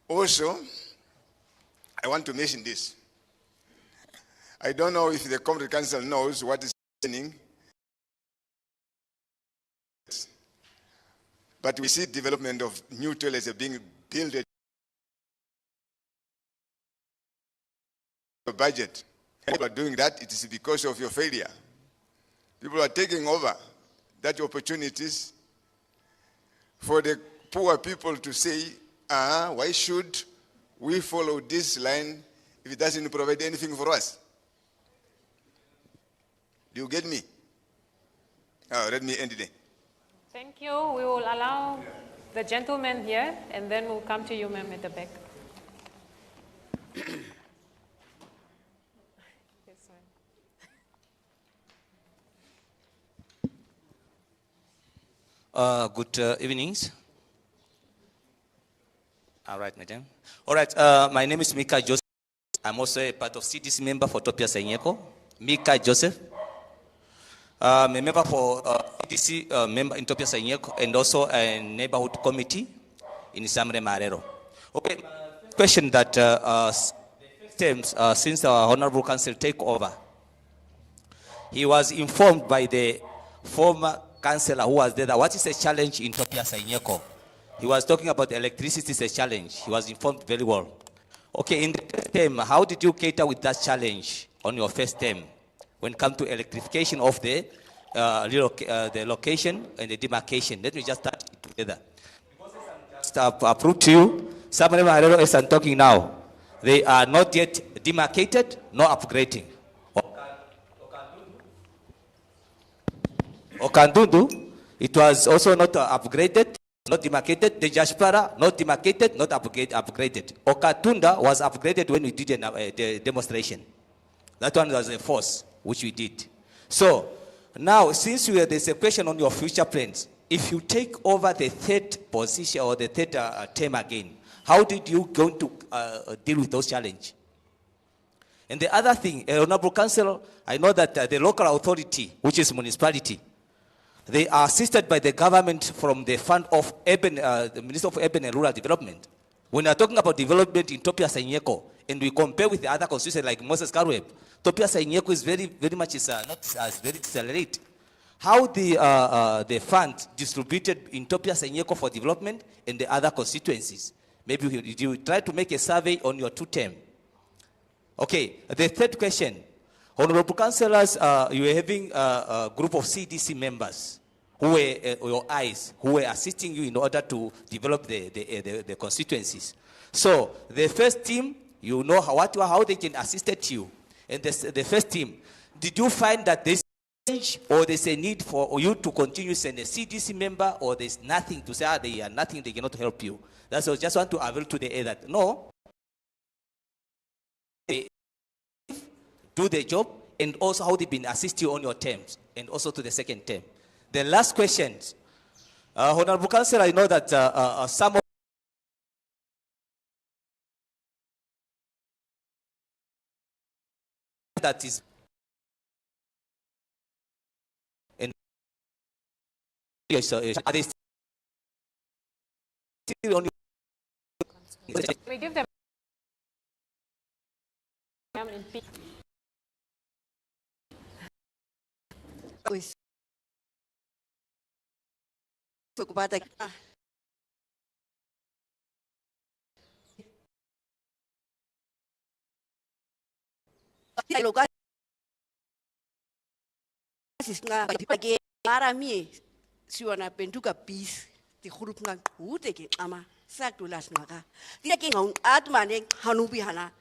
Also, I want to mention this. I don't know if the Comrade Council knows what is happening, but we see development of new toilets being built. Budget. People are doing that, it is because of your failure. People are taking over that opportunities for the poor people to say, why should we follow this line if it doesn't provide anything for us? Do you get me? Let me end it. Thank you. We will allow the gentleman here, and then we'll come to you, ma'am, at the back. Good evenings. All right, madam. All right, my name is Mika Joseph. I'm also a part of CDC member for Tobias Hainyeko. Mika Joseph. I'm a member for CDC member in Tobias Hainyeko, and also a neighborhood committee in Samre Marero. Okay, question that since our Honorable Council take over, he was informed by the former councillor who was there that what is a challenge in Tobias Hainyeko. He was talking about electricity is a challenge. He was informed very well. Okay, in the first term, how did you cater with that challenge on your first term when it comes to electrification of the location and the demarcation? Let me just start it together. Because as I'm just approved to you, some of them are, as I'm talking now, they are not yet demarcated, nor upgrading. Okandundu, it was also not upgraded, not demarcated. The Jaspara, not demarcated, not upgraded. Okatunda was upgraded when we did the demonstration. That one was a force, which we did. So, now, since there's a question on your future plans, if you take over the third position or the third term again, how did you go to deal with those challenges? And the other thing, Honorable Council, I know that the local authority, which is municipality, they are assisted by the government from the fund of urban, the Minister of Urban and Rural Development. When we are talking about development in Tobias Hainyeko, and we compare with the other constituencies like Moses Karweb, Tobias Hainyeko is very much not as very accelerated. How the fund distributed in Tobias Hainyeko for development and the other constituencies? Maybe you try to make a survey on your 2 term. Okay, the third question. Honorable Councillors, you were having a group of CDC members who were your eyes, who were assisting you in order to develop the constituencies. So the first team, you know how they can assist you. And the first team, did you find that there's change or there's a need for you to continue send a CDC member, or there's nothing to say, they are nothing, they cannot help you? That's what I just want to avail to the air that no, they do the job, and also how they've been assist you on your terms, and also to the second term. The last questions, Honorable Councillor, I know that some of that is and are they still on? We give them in peak. Mara mi siwana pentuka peace di groep ngang hoe teke ama Sakdulas naga. Dia kingong atmane hanubi hana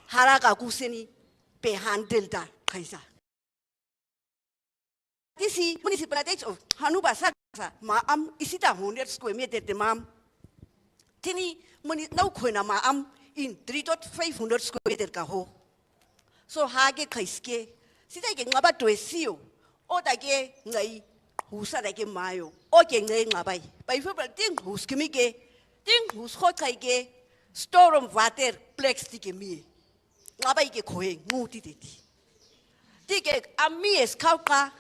haraka kuseni behandel da kaisa. Isi municipality of Hanuba Saksa maam isita 100 square meter de mam. Tini muni no kwena maam in 3.500 square meter kaho. So hage kaiske sita ke ngaba to esio o da ke ngai husa da ke mayo o ke ngai ngabai. By people ting hus kemike ting hus hot kai ke storm water plex tike mi. Ngabai ke koe nguti titi. Tike ami es kauka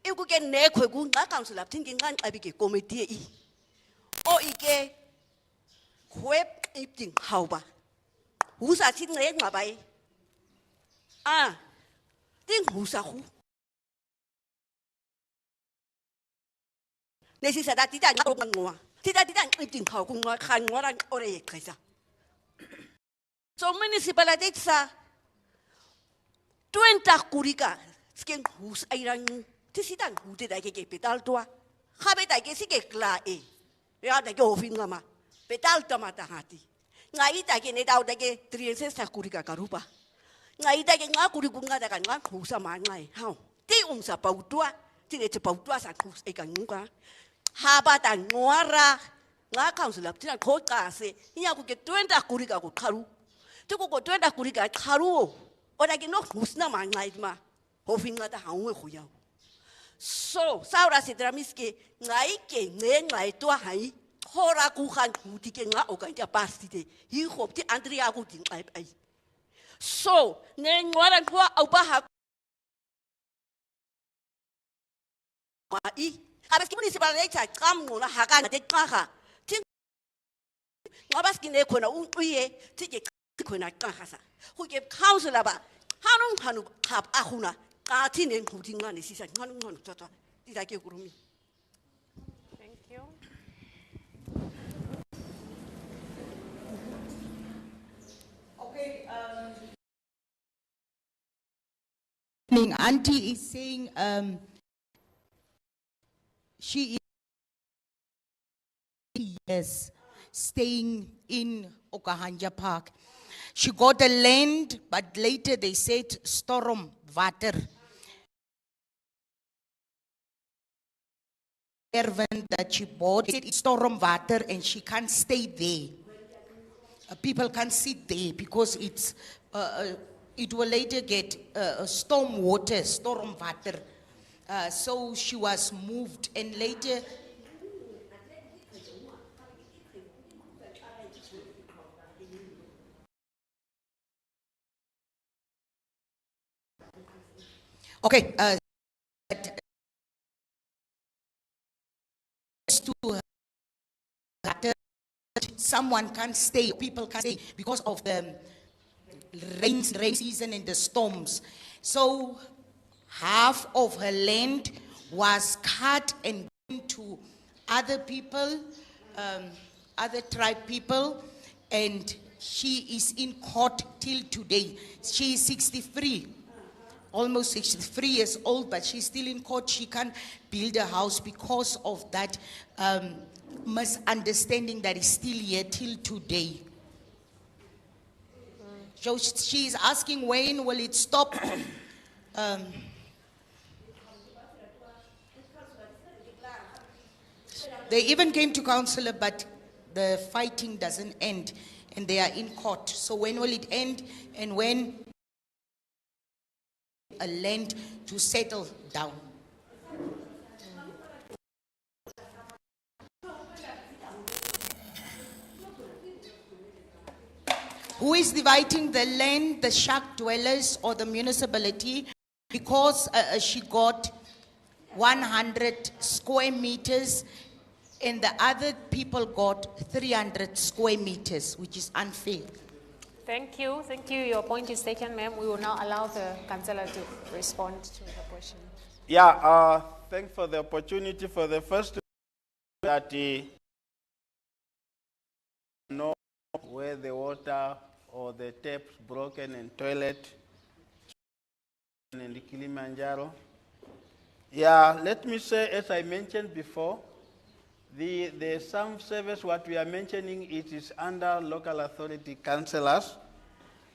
if we get neck, we go back council of thinking I be a committee. Or ike web eating hauba. Who's a sitting egg by? Ah, think who's a who? This is a that did not open more. Did I didn't eating how can one or a cresa. So municipalities are 20 kurika skin who's iron. Tisitan hute da ke petal toa. Khabe da ke sike kla e. Ya da ke ofin ngama. Petal tomata hati. Ngai da ke ne da ke trienses ta kurika karupa. Ngai da ke nga kurikunga da kan nga khusa ma ngai. Hau. Ti sa pautua, ti ne te pautua sa khus e kan nga. Ha ba ta ngora. Nga council up tina ko ka se. Nya ku ke 20 kurika ko kharu. Ti ko 20 kurika kharu. O da ke no khusna ma ngai ma. Ofin nga ta hawe khuyao. So, Saura Sidramiski, Naike, Nai, Tuahai, Hora Kuhan, Mutike, Okanja Bastide, he hoped the Andrea would in I. So, Nen Waran Qua Obaha. I have a municipal nature, come on a Hakahana de Kaha. Think Nabaskin Ekona Uye, take a Kuna Kahasa, who gave counsel about Hanu Hab Ahuna. Thank you. Okay. Auntie is saying she is staying in Hakahana Park. She got a land, but later they said storm water. That she bought, it's storm water, and she can't stay there. People can't sit there because it's it will later get storm water, storm water. So she was moved, and later. Okay. Someone can't stay, people can't stay because of the rain season and the storms. So half of her land was cut and given to other people, other tribe people, and she is in court till today. She is 63. Almost 63 years old, but she's still in court. She can't build a house because of that misunderstanding that is still here till today. So she is asking, when will it stop? They even came to councillor, but the fighting doesn't end, and they are in court. So when will it end, and when a land to settle down? Who is dividing the land, the shack dwellers or the municipality? Because she got 100 square meters and the other people got 300 square meters, which is unfair. Thank you. Thank you. Your point is taken, ma'am. We will now allow the councillor to respond to the question. Yeah, thanks for the opportunity. For the first that know where the water or the taps broken and toilet in the Kilimanjaro. Yeah, let me say, as I mentioned before, The some service, what we are mentioning, it is under local authority councillors.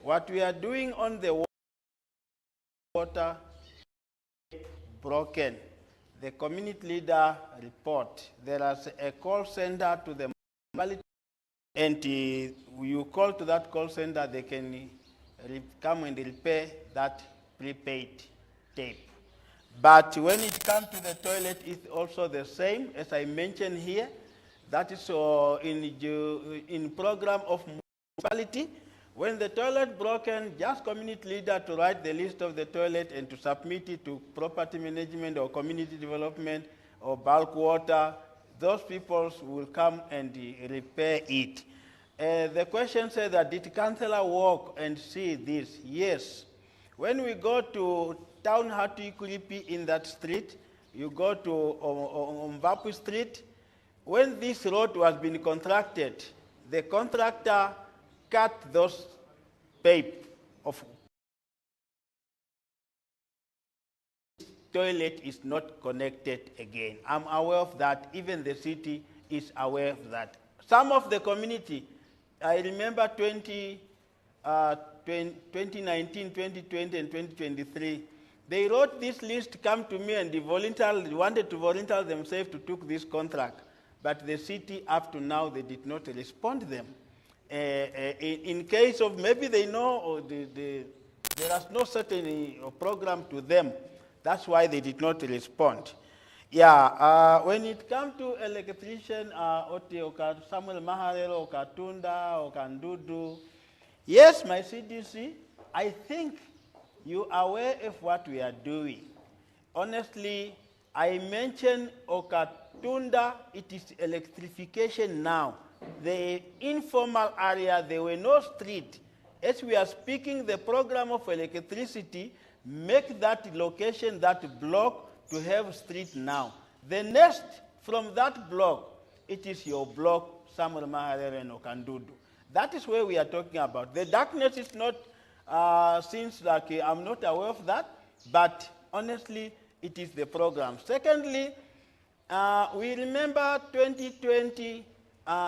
What we are doing on the water broken, the community leader report. There is a call center to the municipality, and you call to that call center, they can come and repair that prepaid tape. But when it comes to the toilet, it's also the same, as I mentioned here. That is in program of municipality. When the toilet broken, just community leader to write the list of the toilet and to submit it to property management or community development or bulk water. Those people will come and repair it. The question says that did councillor walk and see this? Yes. When we go to Town Hatu Ikulipi in that street, you go to Mvapu Street. When this road was being constructed, the contractor cut those pipe of toilet is not connected again. I'm aware of that. Even the city is aware of that. Some of the community, I remember 2019, 2020, and 2023, they wrote this list, come to me, and they wanted to volunteer themselves to take this contract. But the city, up to now, they did not respond to them. In case of maybe they know or there is no certain program to them, that's why they did not respond. Yeah, when it comes to electrician, Samuel Maharero, Katunda, Kandudu, yes, my CDC, I think you are aware of what we are doing. Honestly, I mentioned Okatunda, it is electrification now. The informal area, there were no street. As we are speaking, the program of electricity make that location, that block, to have street now. The next from that block, it is your block, Samuel Maharere and Okandudu. That is where we are talking about. The darkness is not, since like, I'm not aware of that, but honestly, it is the program. Secondly, we remember 2020,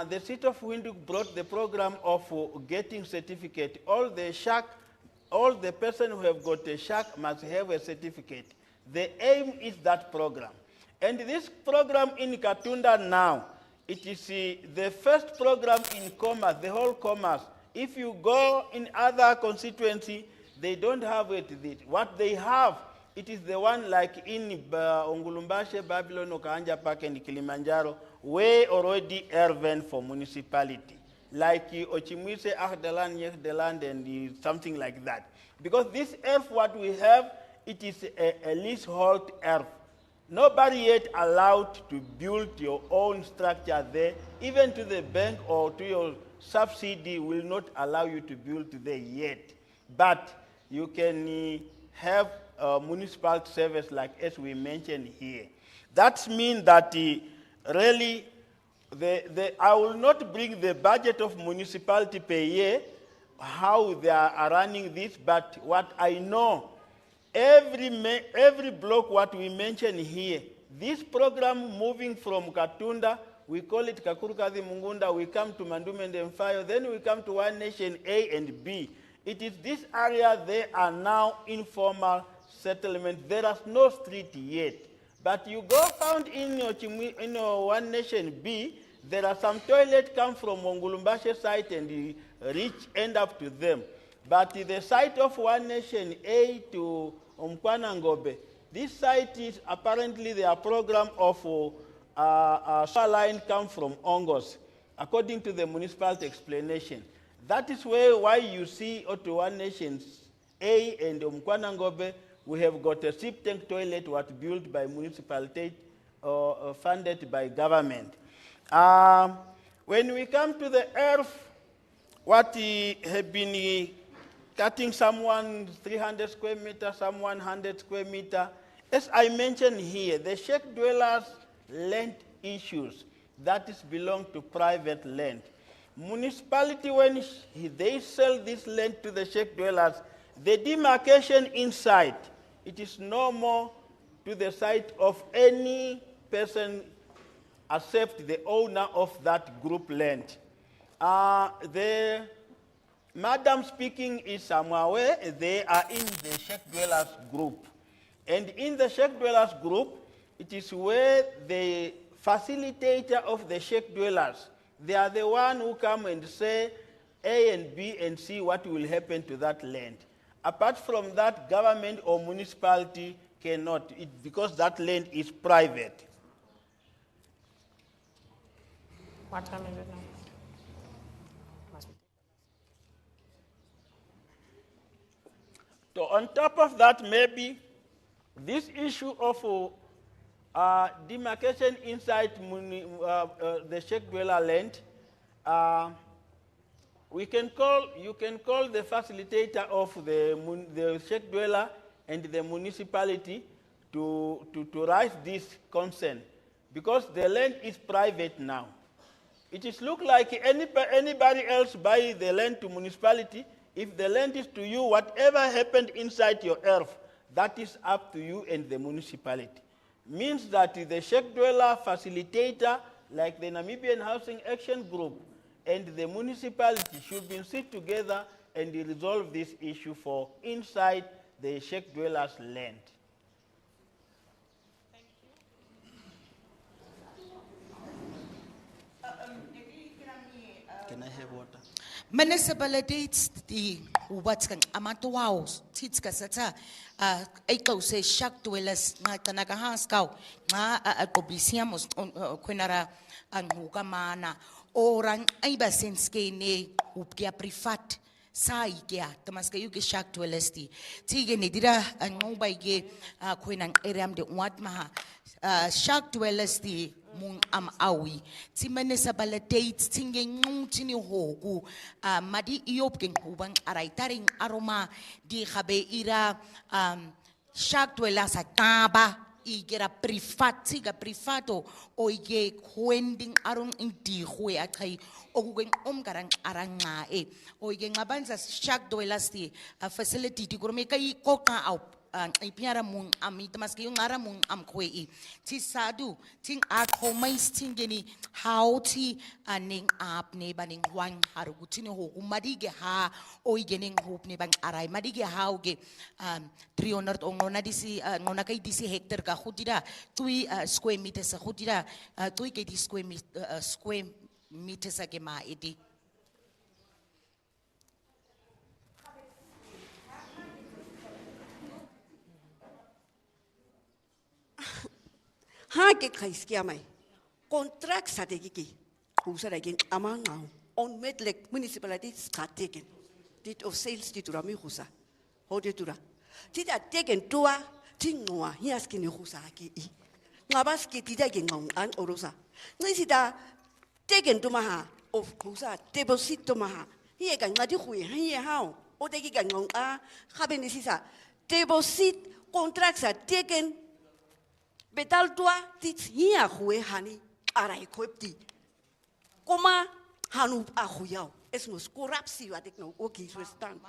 the city of Windhoek brought the program of getting certificate. All the person who have got a shack must have a certificate. The aim is that program. And this program in Katunda now, it is the first program in Khomas, the whole Khomas. If you go in other constituency, they don't have it. What they have, it is the one like in Ongulumbashe, Babylon, Okahanja Park, and Kilimanjaro, way already urban for municipality. Like Ochimwise, Ahdelan, Yehdeland, and something like that. Because this earth, what we have, it is a leasehold earth. Nobody yet allowed to build your own structure there, even to the bank or to your subsidy will not allow you to build there yet. But you can have a municipal service like as we mentioned here. That means that really, I will not bring the budget of municipality per year, how they are running this, but what I know, every block what we mention here, this program moving from Katunda, we call it Kakurukadi Mungunda, we come to Mandume and Mfayo, then we come to One Nation A and B. It is this area, they are now informal settlement. There is no street yet. But you go found in One Nation B, there are some toilets come from Mongulumbashe site and reach end up to them. But the site of One Nation A to Umkwanangobe, this site is apparently their program of solar line come from Ongos, according to the municipality explanation. That is why you see to One Nation A and Umkwanangobe, we have got a sip tank toilet what built by municipality or funded by government. When we come to the earth, what have been cutting someone 300 square meters, someone 100 square meters. As I mentioned here, the Sheikh dwellers land issues, that is belong to private land. Municipality, when they sell this land to the Sheikh dwellers, the demarcation inside, it is no more to the site of any person accept the owner of that group land. The madam speaking is somewhere, they are in the Sheikh Dwellers group. And in the Sheikh Dwellers group, it is where the facilitator of the Sheikh Dwellers, they are the one who come and say A and B and C what will happen to that land. Apart from that, government or municipality cannot, because that land is private. What time is it now? So on top of that, maybe this issue of demarcation inside the Sheikh Dweller land, you can call the facilitator of the Sheikh Dweller and the municipality to raise this concern, because the land is private now. It is look like anybody else buy the land to municipality. If the land is to you, whatever happened inside your earth, that is up to you and the municipality. Means that the Sheikh Dweller facilitator, like the Namibian Housing Action Group, and the municipality should be sit together and resolve this issue for inside the Sheikh Dwellers land. Can I have water? Municipalities the what's kan amatuaos titska sata eiko se Sheikh Dwellers na tanagahaskau na kobisiamos kwenara anhuka mana orang aiba senske ne upkia privat sai kia tamaska yuge Sheikh Dwellers tige ne dira ngobai ge kwenang eram de watmaha Sheikh Dwellers mung am awi ti municipalities tinge ngutini hogu madi iop gen hubang araitaring aroma di khabe ira Sheikh Dwellers ataba igera privatiga privato o ige kwending arong indi hwe akai okugen omgarang aranga o ige ngabanza Sheikh Dwellers facility di gormeka I koka au ipiara mung amit maski yung ara mung amkwe ti sadu ting Khomas tingeni how ti aning ap ne baning wang harugutini ho madige ha o igening hope ne bang aray madige ha oge 300 ongona disi ngona kay disi hectare ka khudira tui square meter sa khudira tui kay di square meter sa ke ma edi Hake kaiskia mai. Contract sa degi husa degi amangau on medlek municipality skateken. Dit of sales dit ura mi husa. Hode tura. Tida teken tua tingwa hiaski ni husa ki I. Ngabaski tida ngong an orosa. Ngisida teken tumaha of husa deposit tumaha. Hiye kan ngadi hui hiye hao. O degi ngong kabenisisa deposit contract sa teken betal tua tit hia hue hani arai koepti koma hanu ahuyau esmos korupsi wadik no oki swestan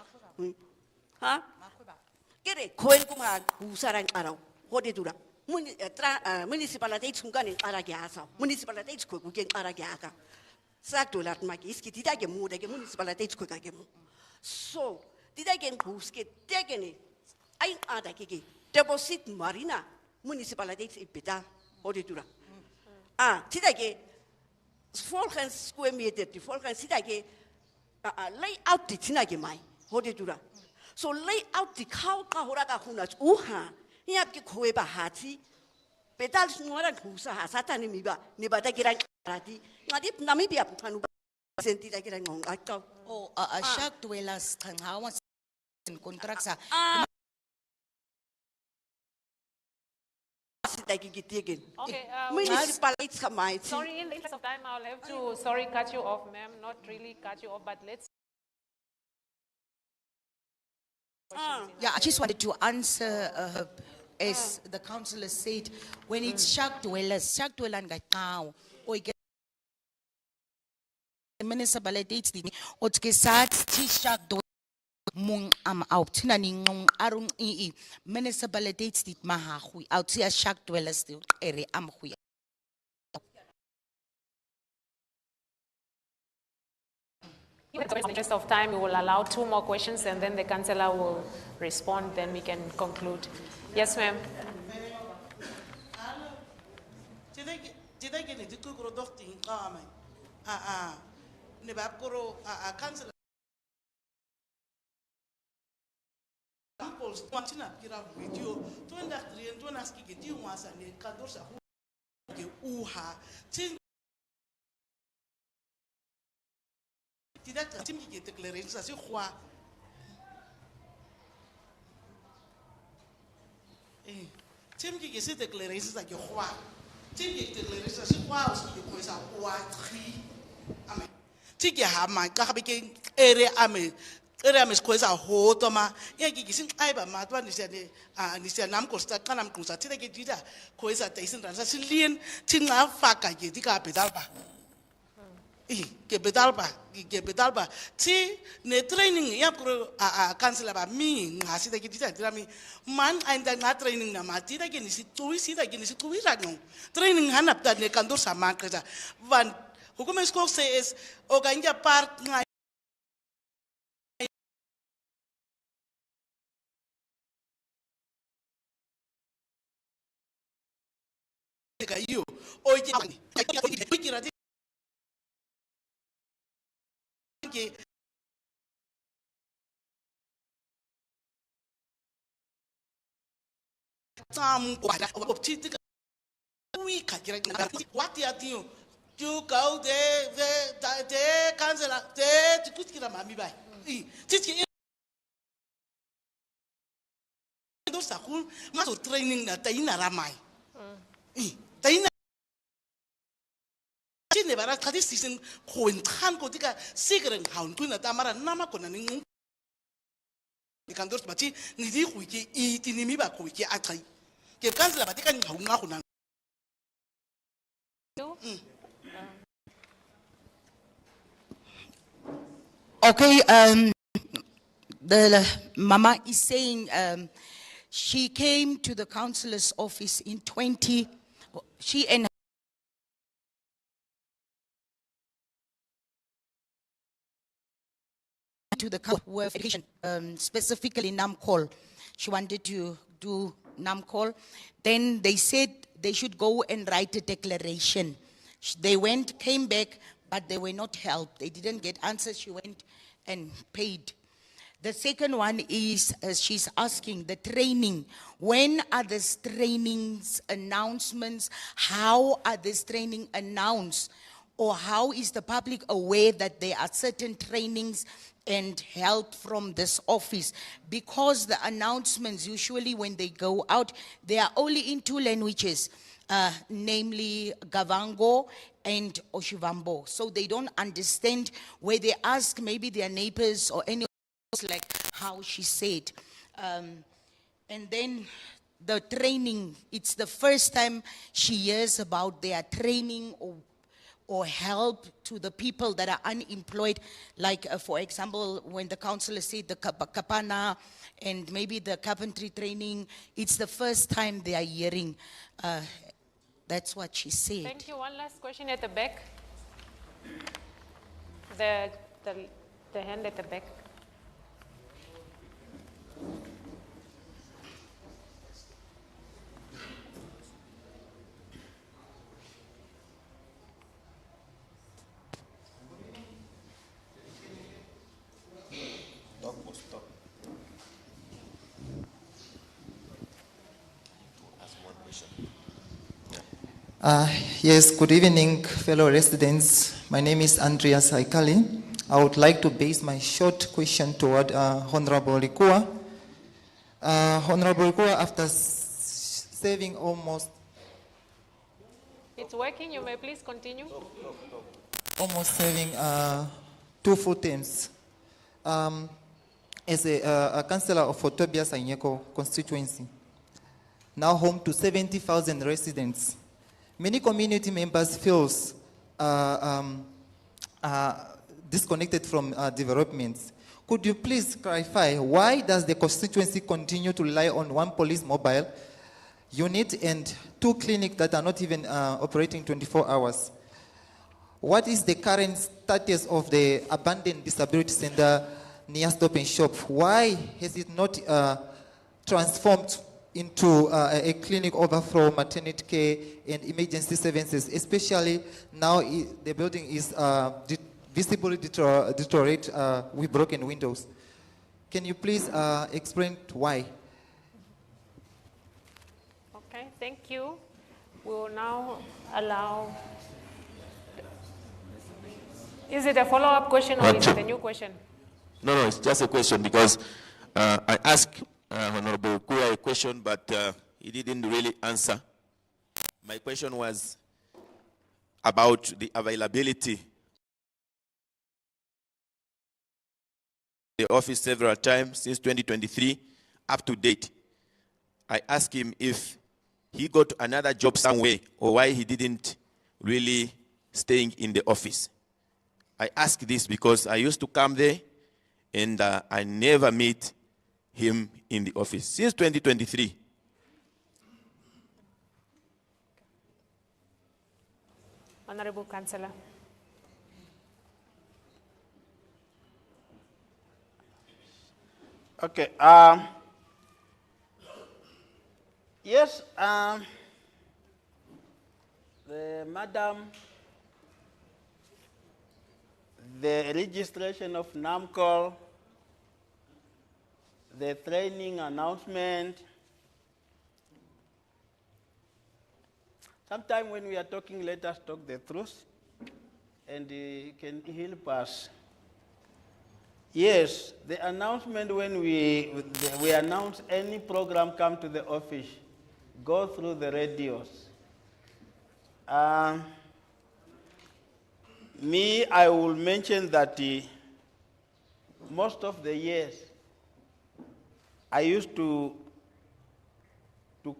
ha kere koen kuma usarang arau hode dura municipality sungani aragi asa municipality ko kugen aragi aka sakto lat maki iski tidage mu dege municipality ko kage mu so tidage huske tegene ai ada kiki deposit marina municipaliteits ipita hode dura tidage volgens square meter die volgens tidage layout dit tinage mai hode dura so layout die kau ka horaka hunat hiap ki khoeba hati petal ngora husa hasata ni miba ni bata kira rati ngadip Namibia phanu senti ta kira ngong akau Sheikh Dwellers tanghawa contract sa Okay, sorry, in the interest of time, I'll have to, cut you off, ma'am. Not really cut you off, but let's. Yeah, I just wanted to answer, as the councillor said, when it's Sheikh Dwellers got now, or get municipality, or to get sad, Sheikh Dwellers. Mung am out tina ningong arung municipalities dit maha hui out sia Sheikh Dwellers ere am hui In the interest of time, we will allow 2 more questions and then the councillor will respond, then we can conclude. Yes, ma'am. area mes koisa hotoma ya gigisin aiba matwa nisia namkosta kanam kusa tida ke dida koisa taisin ransa silien tinga faka ke dika pedalba ke pedalba ti ne training ya pro councilor ba mi ngasi da ke dida drami man ainda na training na matida ke nisi tuisi da ke nisi tuira no training hanap da ne kandur sama kaza van hukumen skok says oganja park you or what you you go there councillor there to put mami by those are cool maso training na taina ramai taina chine bara kadi season koin khan ko tika sigren haun kuna tamara nama kona ningu ikandors bachi nidi kuiki itinimi ba kuiki akai ke councillor batika ni haunga kuna. Okay, the mama is saying she came to the councillor's office in 20. She and to the education, specifically NAMCOL. She wanted to do NAMCOL. Then they said they should go and write a declaration. They went, came back, but they were not helped. They didn't get answers. She went and paid. The second one is, she's asking the training. When are these trainings announcements? How are these training announced? Or how is the public aware that there are certain trainings and help from this office? Because the announcements, usually when they go out, they are only in 2 languages, namely Gavango and Oshivambo. So they don't understand, where they ask maybe their neighbors or anyone else, like how she said. And then the training, it's the first time she hears about their training or help to the people that are unemployed. Like, for example, when the councillor said the kapana and maybe the carpentry training, it's the first time they are hearing. That's what she said. Thank you. One last question at the back. The hand at the back. Yes, good evening, fellow residents. My name is Andreas Haikali. I would like to base my short question toward Honorable Likuwa. Honorable Likuwa, after serving almost... It's working, you may please continue. Almost serving 2 full terms. As a councillor for Tobias Hainyeko Constituency, now home to 70,000 residents. Many community members feel disconnected from developments. Could you please clarify why does the constituency continue to rely on 1 police mobile unit and 2 clinics that are not even operating 24 hours? What is the current status of the abandoned disability center near Stop and Shop? Why has it not transformed into a clinic overflow, maternity care, and emergency services? Especially now the building is visibly deteriorate with broken windows. Can you please explain why? Okay, thank you. We will now allow. Is it a follow-up question or is it a new question? No, it's just a question because I asked Honorable Kua a question, but he didn't really answer. My question was about the availability of the office several times since 2023 up to date. I asked him if he got another job somewhere or why he didn't really staying in the office. I ask this because I used to come there and I never meet him in the office since 2023. Honorable Councillor. Okay. Yes. The registration of NAMCOL, the training announcement. Sometime when we are talking, let us talk the truth, and it can help us. Yes, the announcement when we announce any program come to the office, go through the radios. I will mention that most of the years, I used to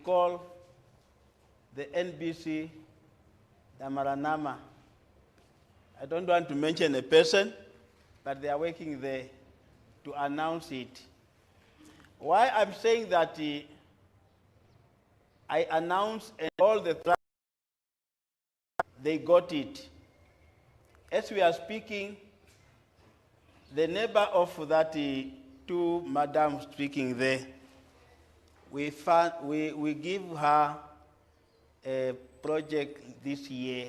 call the NBC Damaranama. I don't want to mention a person, but they are working there to announce it. Why I'm saying that I announced and all the traffic, they got it. As we are speaking, the neighbor of that two madams speaking there, we give her a project this year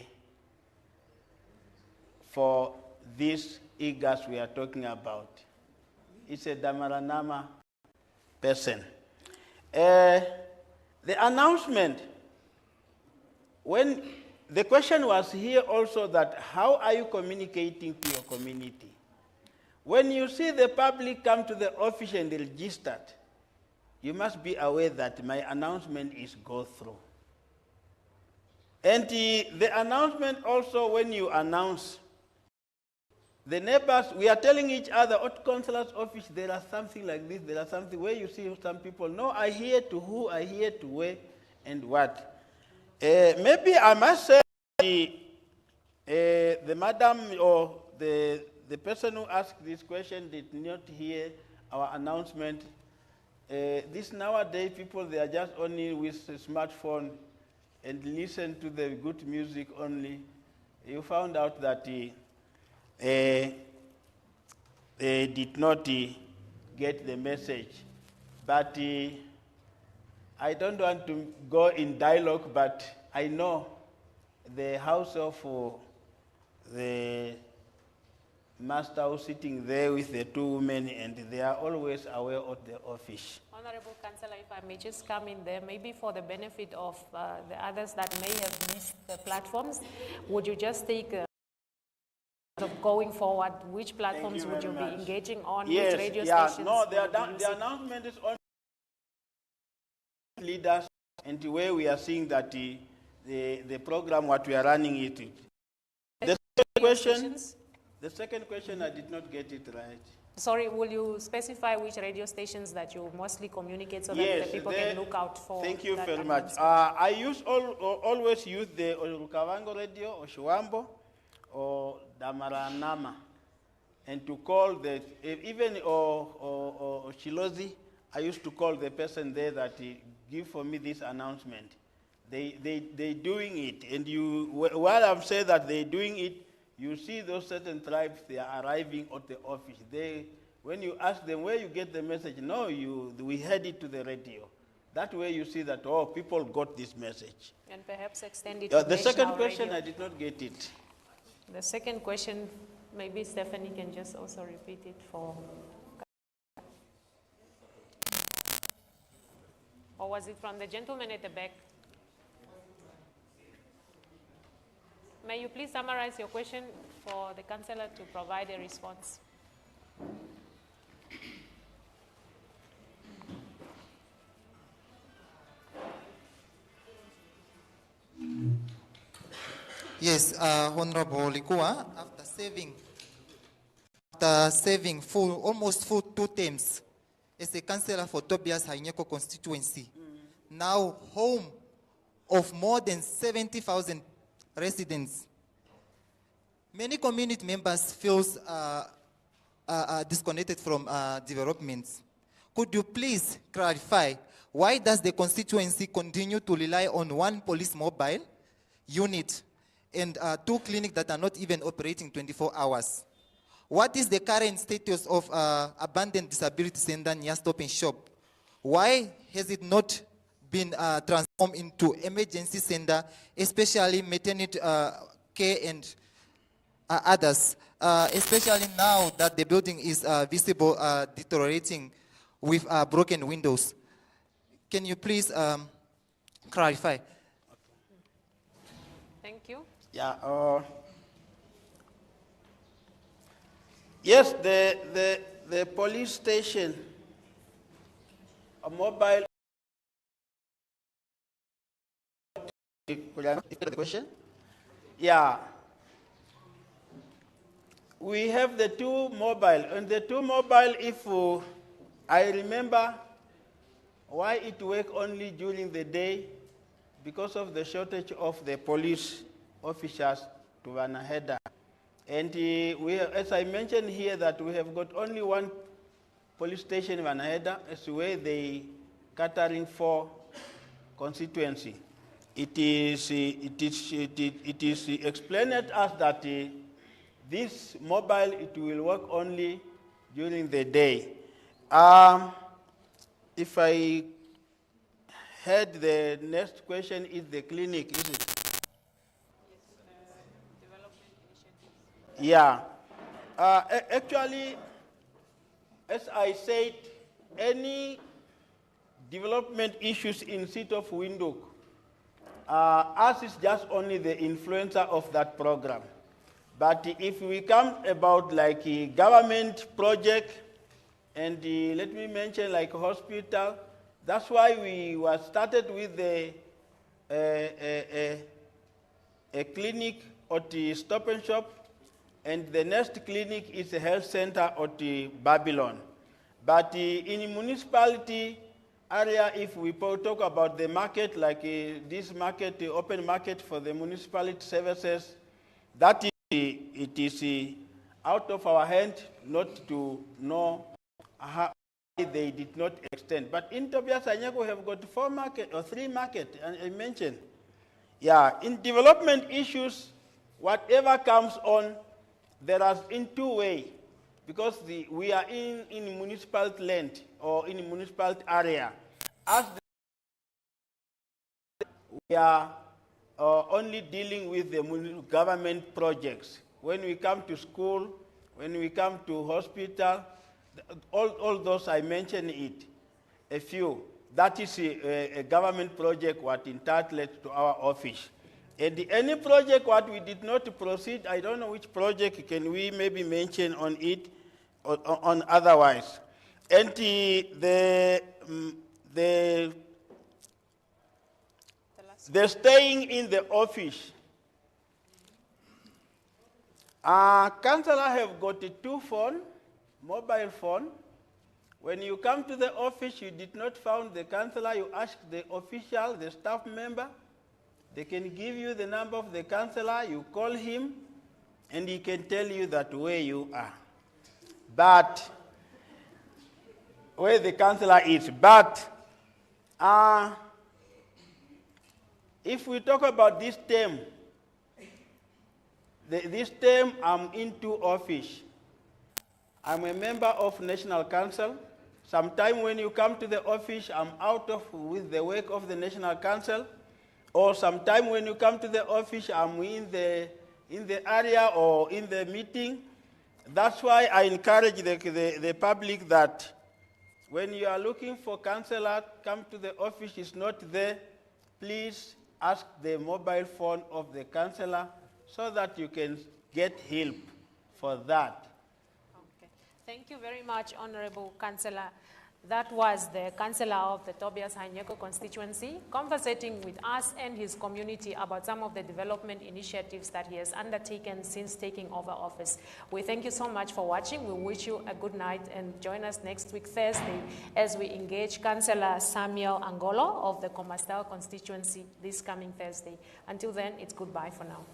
for this e-gas we are talking about. It's a Damaranama person. The announcement, when the question was here also that how are you communicating to your community? When you see the public come to the office and registered, you must be aware that my announcement is go through. And the announcement also, when you announce, the neighbors, we are telling each other, at councillor's office, there are something like this, there are something where you see some people, no, I hear to who, I hear to where, and what. Maybe I must say the madam or the person who asked this question did not hear our announcement. This nowadays, people, they are just only with a smartphone and listen to the good music only. You found out that they did not get the message. But I don't want to go in dialogue, but I know the house of the master who's sitting there with the two women, and they are always aware of the office. Honorable Councillor, if I may just come in there, maybe for the benefit of the others that may have missed the platforms, would you just take going forward, which platforms would you be engaging on, yes, which radio stations? No, the announcement is on leaders, and where we are seeing that the program, what we are running it. The second question, I did not get it right. Sorry, will you specify which radio stations that you mostly communicate so that the people can look out for? Thank you very much. I always use the Rukavango radio or Shuambo or Damaranama, and to call the even or Shilozi, I used to call the person there that give for me this announcement. They doing it, and while I'm saying that they're doing it, you see those certain tribes, they are arriving at the office. When you ask them where you get the message, no, we heard it to the radio. That way you see that, oh, people got this message. And perhaps extend it to the second question, radio. I did not get it. The second question, maybe Stephanie can just also repeat it for... Or was it from the gentleman at the back? May you please summarize your question for the councillor to provide a response? Yes, Honorable Likuwa, after serving almost full 2 terms as a councillor for Tobias Hainyeko Constituency, now home of more than 70,000 residents, many community members feel disconnected from developments. Could you please clarify why does the constituency continue to rely on 1 police mobile unit and 2 clinics that are not even operating 24 hours? What is the current status of abandoned disability center near Stop and Shop? Why has it not been transformed into emergency center, especially maternity care and others, especially now that the building is visible deteriorating with broken windows? Can you please clarify? Thank you. Yeah. Yes, the police station, a mobile. Could I repeat the question? Yeah. We have the 2 mobile, and the 2 mobile, if I remember why it work only during the day, because of the shortage of the police officers to run ahead. And as I mentioned here, that we have got only 1 police station in Vanaheda, as where they catering for constituency. It is explained to us that this mobile, it will work only during the day. If I heard the next question is the clinic, is it? Yeah. Actually, as I said, any development issues in city of Windhoek, us is just only the influencer of that program. But if we come about like a government project, and let me mention like a hospital, that's why we were started with a clinic at the Stop and Shop, and the next clinic is a health center at the Babylon. But in the municipality area, if we talk about the market, like this market, the open market for the municipality services, that is, it is out of our hand not to know how they did not extend. But in Tobias Hainyeko, we have got 4 market or 3 market, and I mentioned. Yeah, in development issues, whatever comes on, there are in 2 ways, because we are in municipal land or in municipal area. As we are only dealing with the government projects. When we come to school, when we come to hospital, all those I mentioned it, a few. That is a government project what entitled to our office. And any project what we did not proceed, I don't know which project can we maybe mention on it or on otherwise. And the staying in the office. Councillor have got 2 phone, mobile phone. When you come to the office, you did not find the councillor, you ask the official, the staff member. They can give you the number of the councillor, you call him, and he can tell you that where you are. But, where the councillor is. But, if we talk about this term, this term I'm into office. I'm a member of National Council. Sometime when you come to the office, I'm out with the work of the National Council. Or sometime when you come to the office, I'm in the area or in the meeting. That's why I encourage the public that when you are looking for councillor, come to the office, it's not there. Please ask the mobile phone of the councillor so that you can get help for that. Okay. Thank you very much, Honorable Councillor. That was the councillor of the Tobias Hainyeko constituency, conversating with us and his community about some of the development initiatives that he has undertaken since taking over office. We thank you so much for watching. We wish you a good night and join us next week, Thursday, as we engage Councillor Samuel Angolo of the Khomas constituency this coming Thursday. Until then, it's goodbye for now.